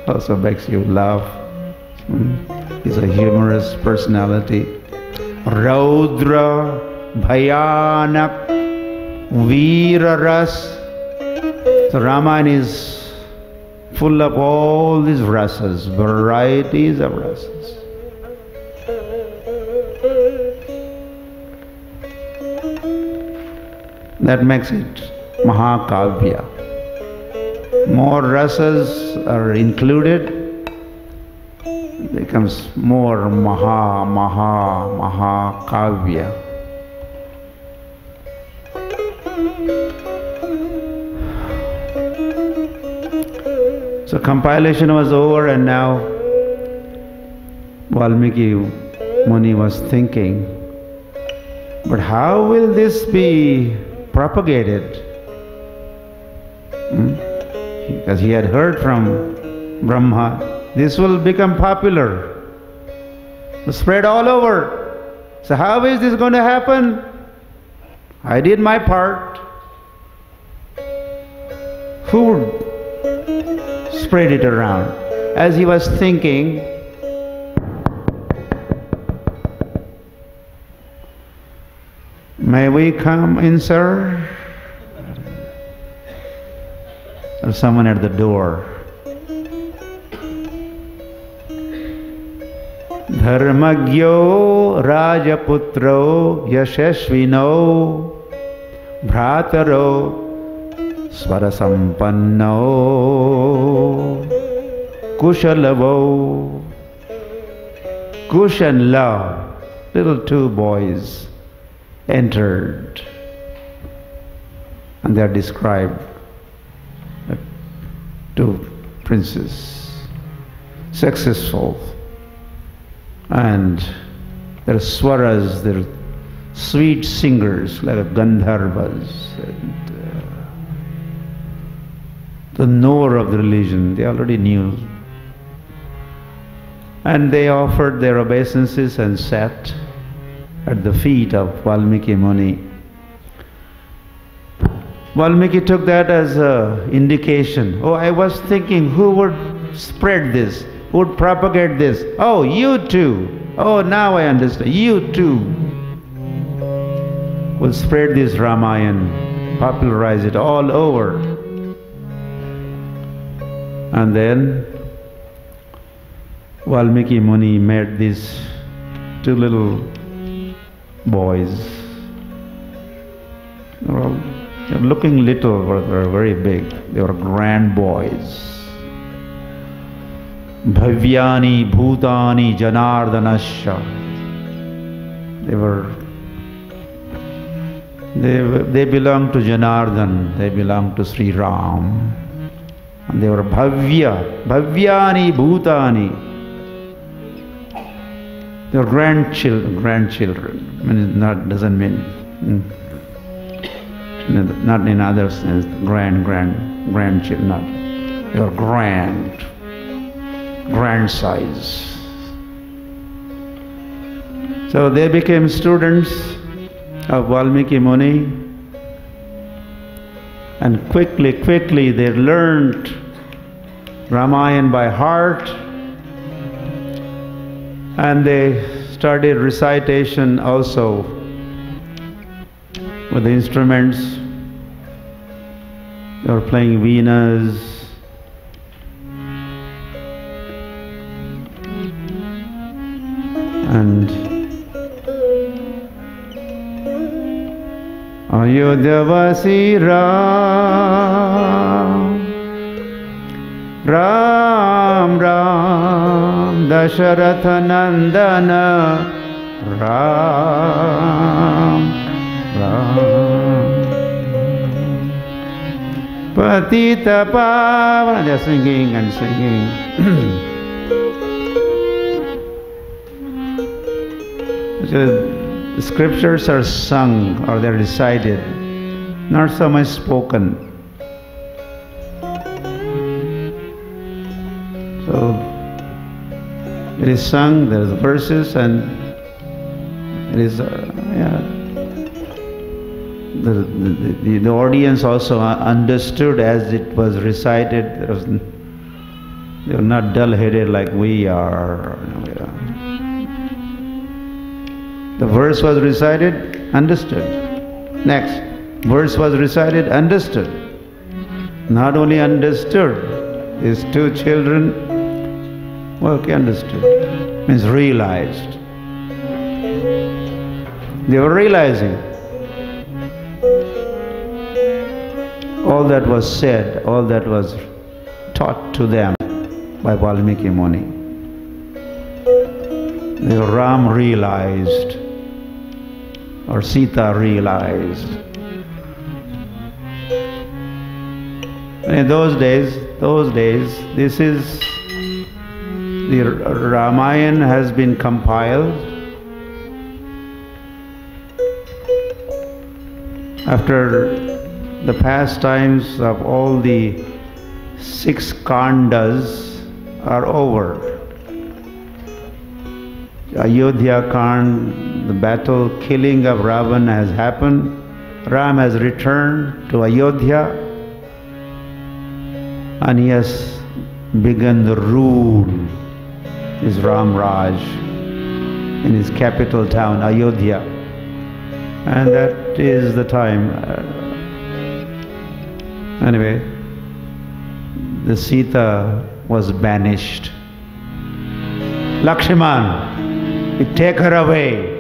S1: also makes you laugh. He's a humorous personality. Raudra, Bhayanak, Veera Ras. So Ramayana is full of all these rasas, varieties of rasas. That makes it Mahakavya. More rasas are included, it becomes more Mahakavya. So compilation was over, and now Valmiki Muni was thinking, but how will this be propagated? Because he had heard from Brahma, this will become popular, spread all over. So how is this going to happen? I did my part. Who would spread it around? As he was thinking, may we come in, sir? There's someone at the door. Dharmagyo Rajaputro Yashashvino Bhrataro Swarasampanno Kushalavo. Kush and Love, little two boys, entered, and they are described, two princes, successful, and their swaras, their sweet singers like Gandharvas, and the knower of the religion, they already knew. And they offered their obeisances and sat at the feet of Valmiki Muni. Valmiki took that as an indication. Oh, I was thinking, who would spread this? Who would propagate this? Oh, you too. Oh, now I understand. You too will spread this Ramayana, popularize it all over. And then Valmiki Muni met these two little boys. They were looking little, but they were very big. They were grand boys. Bhavyani Bhutani Janardanasya. They belonged to Janardan, they belonged to Sri Ram. And they were Bhavyani Bhutani. They were grandchildren. I mean, doesn't mean not in other sense, grandchildren. Not. They were grand size. So they became students of Valmiki Muni, and quickly they learned Ramayana by heart, and they started recitation also with the instruments. They were playing veenas, and Ayodhyavasi Ram Dasharatha Nandana Ram Patita Pavana. They're singing and singing. So the scriptures are sung or they're recited, not so much spoken. So it is sung, there's verses, and it is the audience also understood as it was recited. They were not dull-headed like we are. The verse was recited, understood. Next, verse was recited, understood. Not only understood, these two children, well, okay, understood, means realized. They were realizing all that was said, all that was taught to them by Valmiki Muni. Ram realized, or Sita realized. And in those days, this is, the Ramayana has been compiled after the pastimes of all the 6 Kandas are over. Ayodhya Kand, the battle, killing of Ravan has happened. Ram has returned to Ayodhya and he has begun the rule, his Ram Raj, in his capital town, Ayodhya. And that is the time. Anyway, the Sita was banished. Lakshman, you take her away.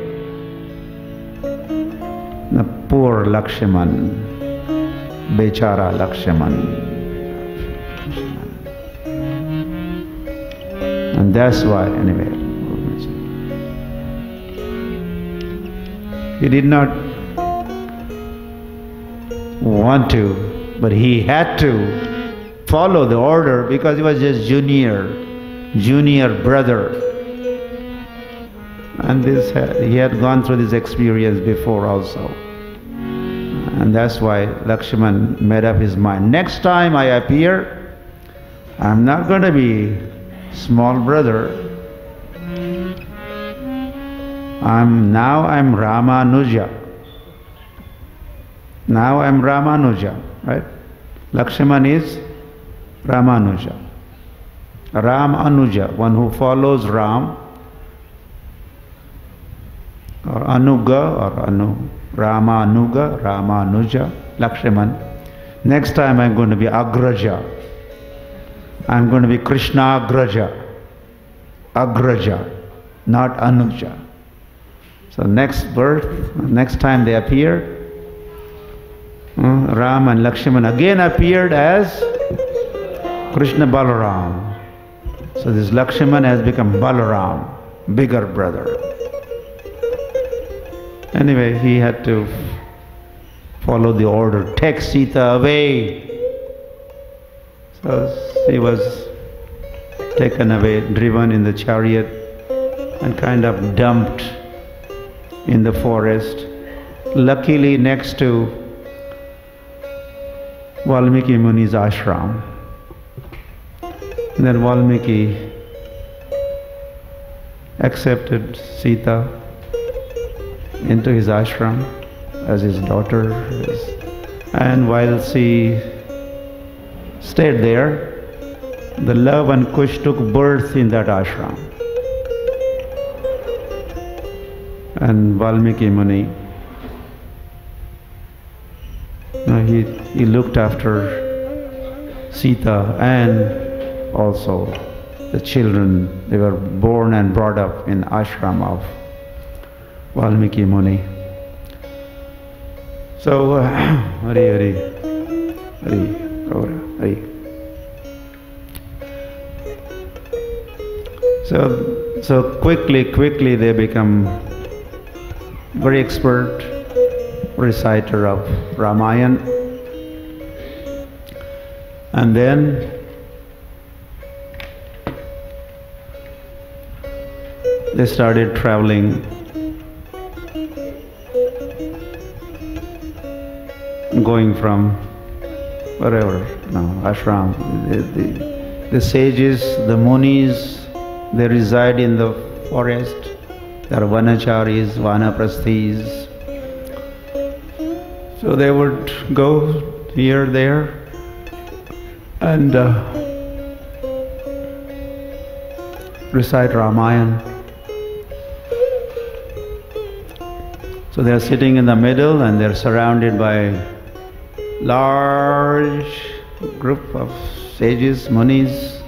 S1: The poor Lakshman, Bechara Lakshman. And that's why, anyway, he did not want to, but he had to follow the order because he was just junior brother. And he had gone through this experience before also. And that's why Lakshman made up his mind. Next time I appear, I'm not going to be small brother. I'm Ramanuja. Now I'm Ramanuja, right? Lakshman is Ramanuja. Ram Anuja, one who follows Ram, or Anuga, or Rama Anuga, Ramanuja, Lakshman. Next time I'm going to be Agraja. I'm going to be Krishna Agraja, not Anuja. So next time they appear, Ram and Lakshman again appeared as Krishna Balaram. So this Lakshman has become Balaram, bigger brother. Anyway, he had to follow the order, take Sita away. So he was taken away, driven in the chariot and kind of dumped in the forest. Luckily next to Valmiki Muni's ashram. And then Valmiki accepted Sita into his ashram as his daughter. And while she stayed there, the love and Kush took birth in that ashram. And Valmiki Muni, he looked after Sita and also the children. They were born and brought up in ashram of Valmiki Muni. So, Hari, Gaura, Hari. So quickly they become very expert reciter of Ramayana. And then they started traveling, going from wherever, ashram. The sages, the munis, they reside in the forest. There are vanacharis, vanaprasthis. So they would go here, there, and recite Ramayana. So they are sitting in the middle and they are surrounded by large group of sages, munis.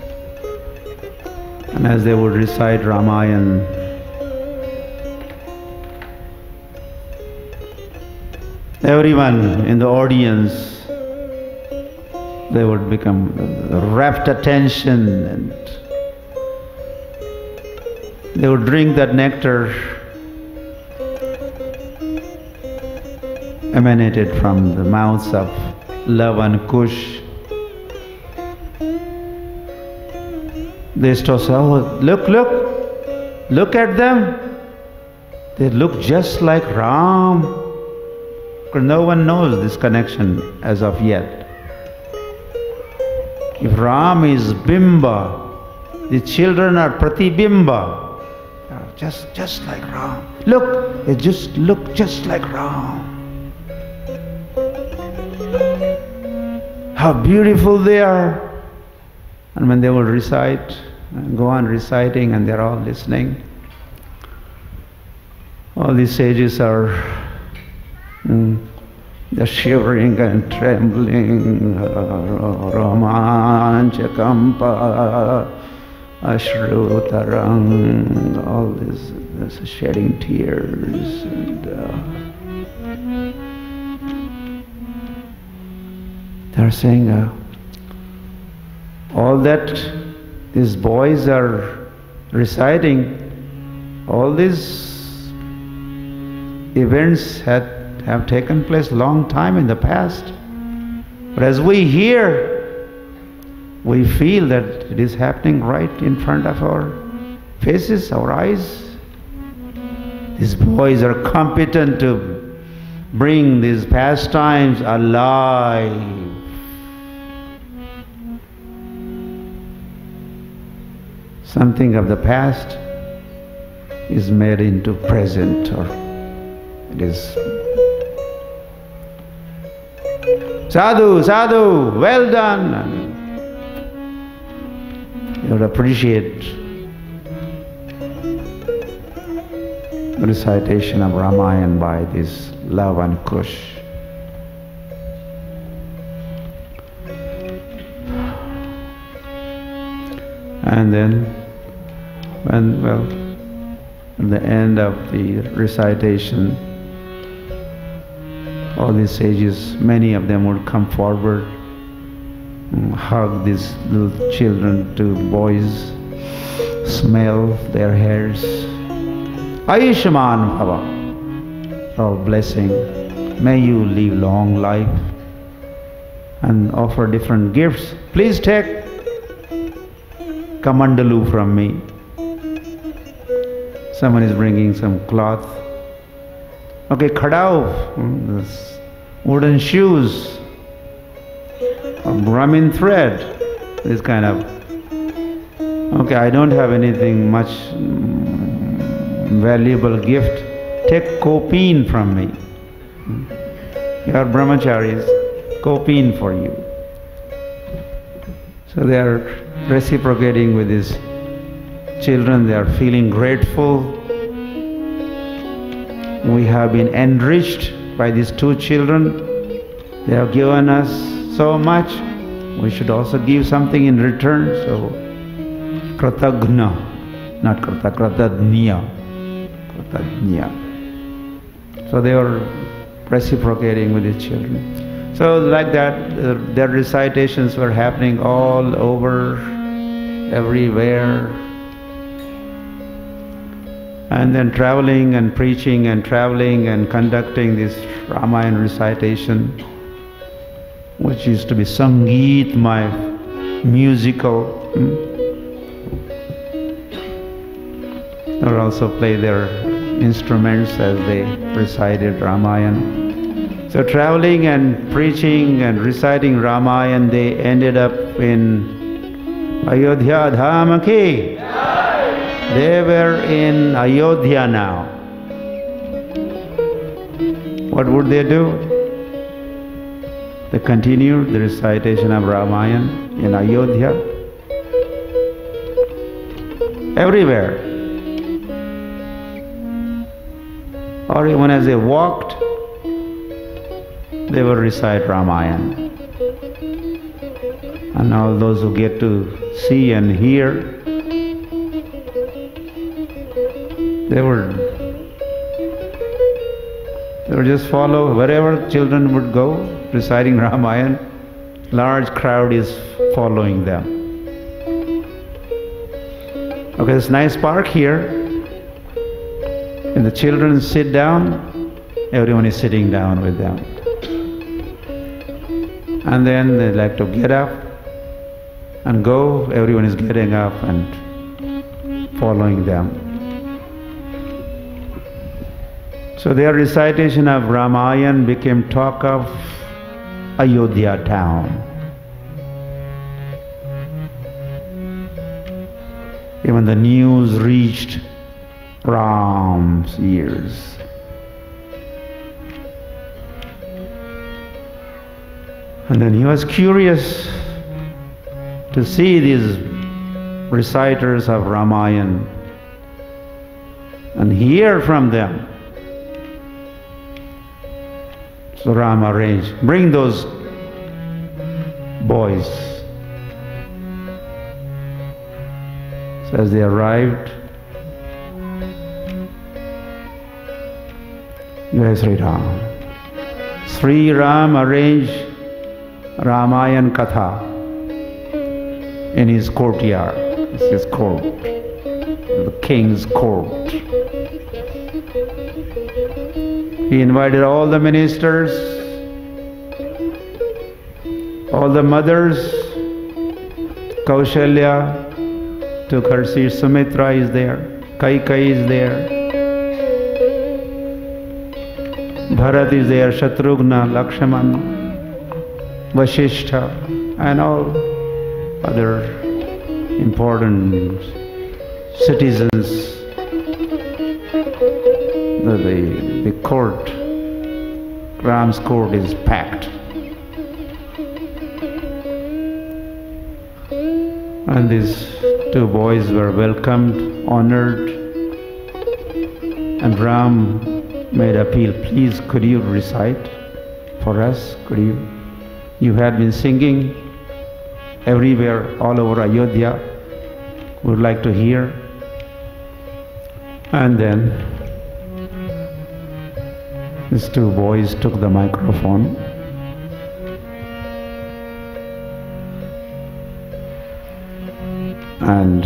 S1: And as they would recite Ramayana, everyone in the audience, they would become rapt attention, and they would drink that nectar emanated from the mouths of love and kush. They used to say, oh, look at them. They look just like Ram. Because no one knows this connection as of yet. If Ram is Bimba, the children are Pratibimba. Just like Ram. Look, they just look just like Ram. How beautiful they are. And when they will recite, and go on reciting, and they're all listening, all these sages are they're shivering and trembling. Romanchakampa Ashrutarang, all this shedding tears. And they're saying, all that these boys are reciting, all these events have taken place long time in the past. But as we hear, we feel that it is happening right in front of our faces, our eyes. These boys are competent to bring these pastimes alive. Something of the past is made into present, or it is sadhu, sadhu, well done. You would appreciate the recitation of Ramayana by this love and kush. And then, at the end of the recitation, all these sages, many of them would come forward, hug these little children, two boys, smell their hairs. Ayushman Bhava, all blessing. May you live long life, and offer different gifts. Please take kamandalu from me. Someone is bringing some cloth. Okay, khadao, wooden shoes, brahmin thread, this kind of. Okay, I don't have anything much valuable gift. Take kopeen from me. You are brahmacharis, kopeen for you. So they are reciprocating with these children. They are feeling grateful. We have been enriched by these two children. They have given us so much. We should also give something in return. So, kratagna, not kratagnya. Kratagnya. So they were reciprocating with these children. So like that, their recitations were happening all over, everywhere. And then traveling and preaching and traveling and conducting this Ramayana recitation, which used to be Sangeet, my musical. They would also play their instruments as they recited Ramayana. So traveling and preaching and reciting Ramayana, they ended up in Ayodhya Dham ki. They were in Ayodhya now. What would they do? They continued the recitation of Ramayana in Ayodhya. Everywhere. Or even as they walked, they will recite Ramayana. And all those who get to see and hear, they were They would just follow wherever children would go, reciting Ramayana, large crowd is following them. Okay, there's a nice park here. When the children sit down, everyone is sitting down with them. And then they like to get up and go, everyone is getting up and following them. So their recitation of Ramayana became talk of Ayodhya town. Even the news reached Ram's ears. And then he was curious to see these reciters of Ramayana and hear from them. So Ram arranged, bring those boys. So as they arrived, Jai Sri Ram. Sri Ram arranged Ramayana Katha in his courtyard. It's his court, the king's court. He invited all the ministers, all the mothers. Kaushalya took her seat, Sumitra is there, Kaikai is there, Bharat is there, Shatrughna, Lakshmana, Vasishtha, and all other important citizens. The court, Ram's court is packed. And these two boys were welcomed, honored, and Ram made appeal, please could you recite for us? Could you had been singing everywhere, all over Ayodhya, would like to hear. And then these two boys took the microphone and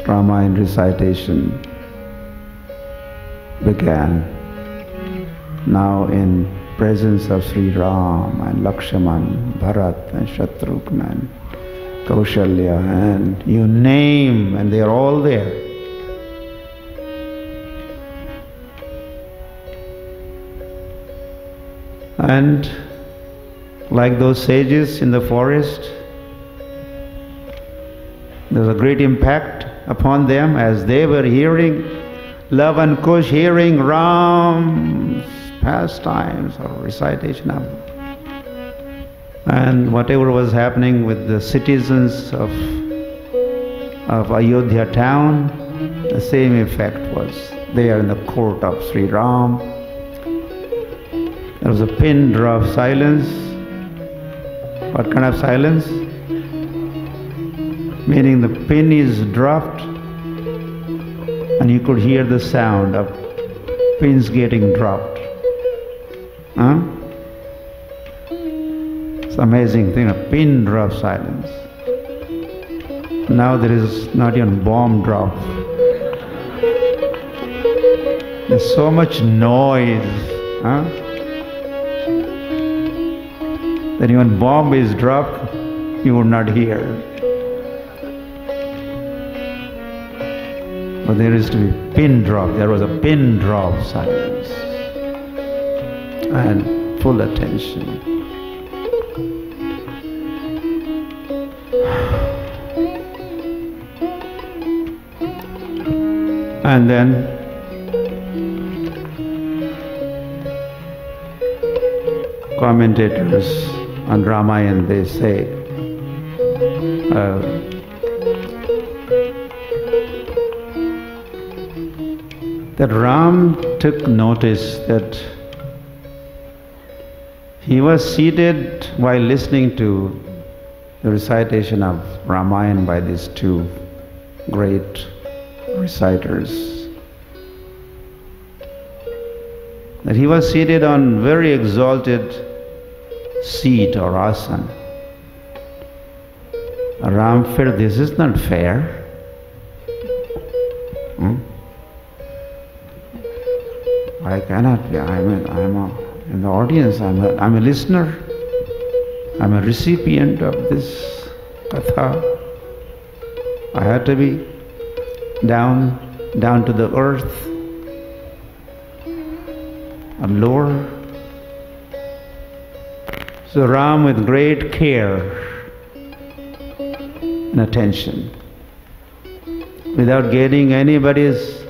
S1: Ramayana recitation began. Now in presence of Sri Ram and Lakshman, Bharat and Shatrughna and Kaushalya and you name, and they are all there. And like those sages in the forest, there's a great impact upon them as they were hearing Love and Kush, hearing Ram's pastimes or recitation of. And whatever was happening with the citizens of Ayodhya town, the same effect was there in the court of Sri Ram. There was a pin drop silence. What kind of silence? Meaning the pin is dropped and you could hear the sound of pins getting dropped. Huh? It's an amazing thing, a pin drop silence. Now there is not even bomb drop. There's so much noise. Huh? That even bomb is dropped, you would not hear. But there is to be pin drop. There was a pin drop silence and full attention. And then commentators on Ramayana, they say that Ram took notice that he was seated while listening to the recitation of Ramayana by these two great reciters. that he was seated on very exalted seat or asana. Ram felt this is not fair. I cannot be. In the audience. I'm a listener. I'm a recipient of this katha. I had to be down to the earth, and lower. So Ram, with great care and attention, without getting anybody's,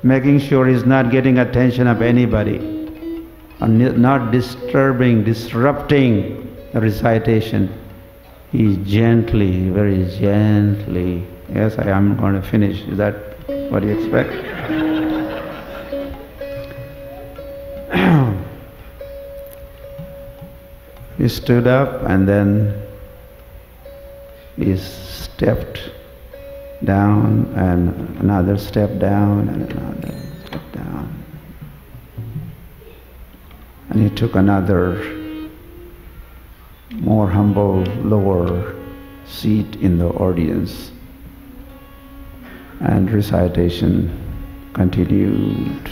S1: making sure he's not getting attention of anybody, and not disrupting the recitation, he gently, very gently, yes, I am going to finish. Is that what you expect? He stood up and then he stepped down and another step down and another step down. And he took another more humble, lower seat in the audience. And recitation continued.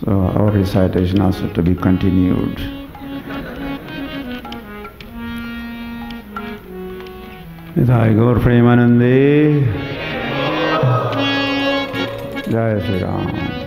S1: So our recitation also to be continued. Nithai Gaur Premanande Jai Sri Ram.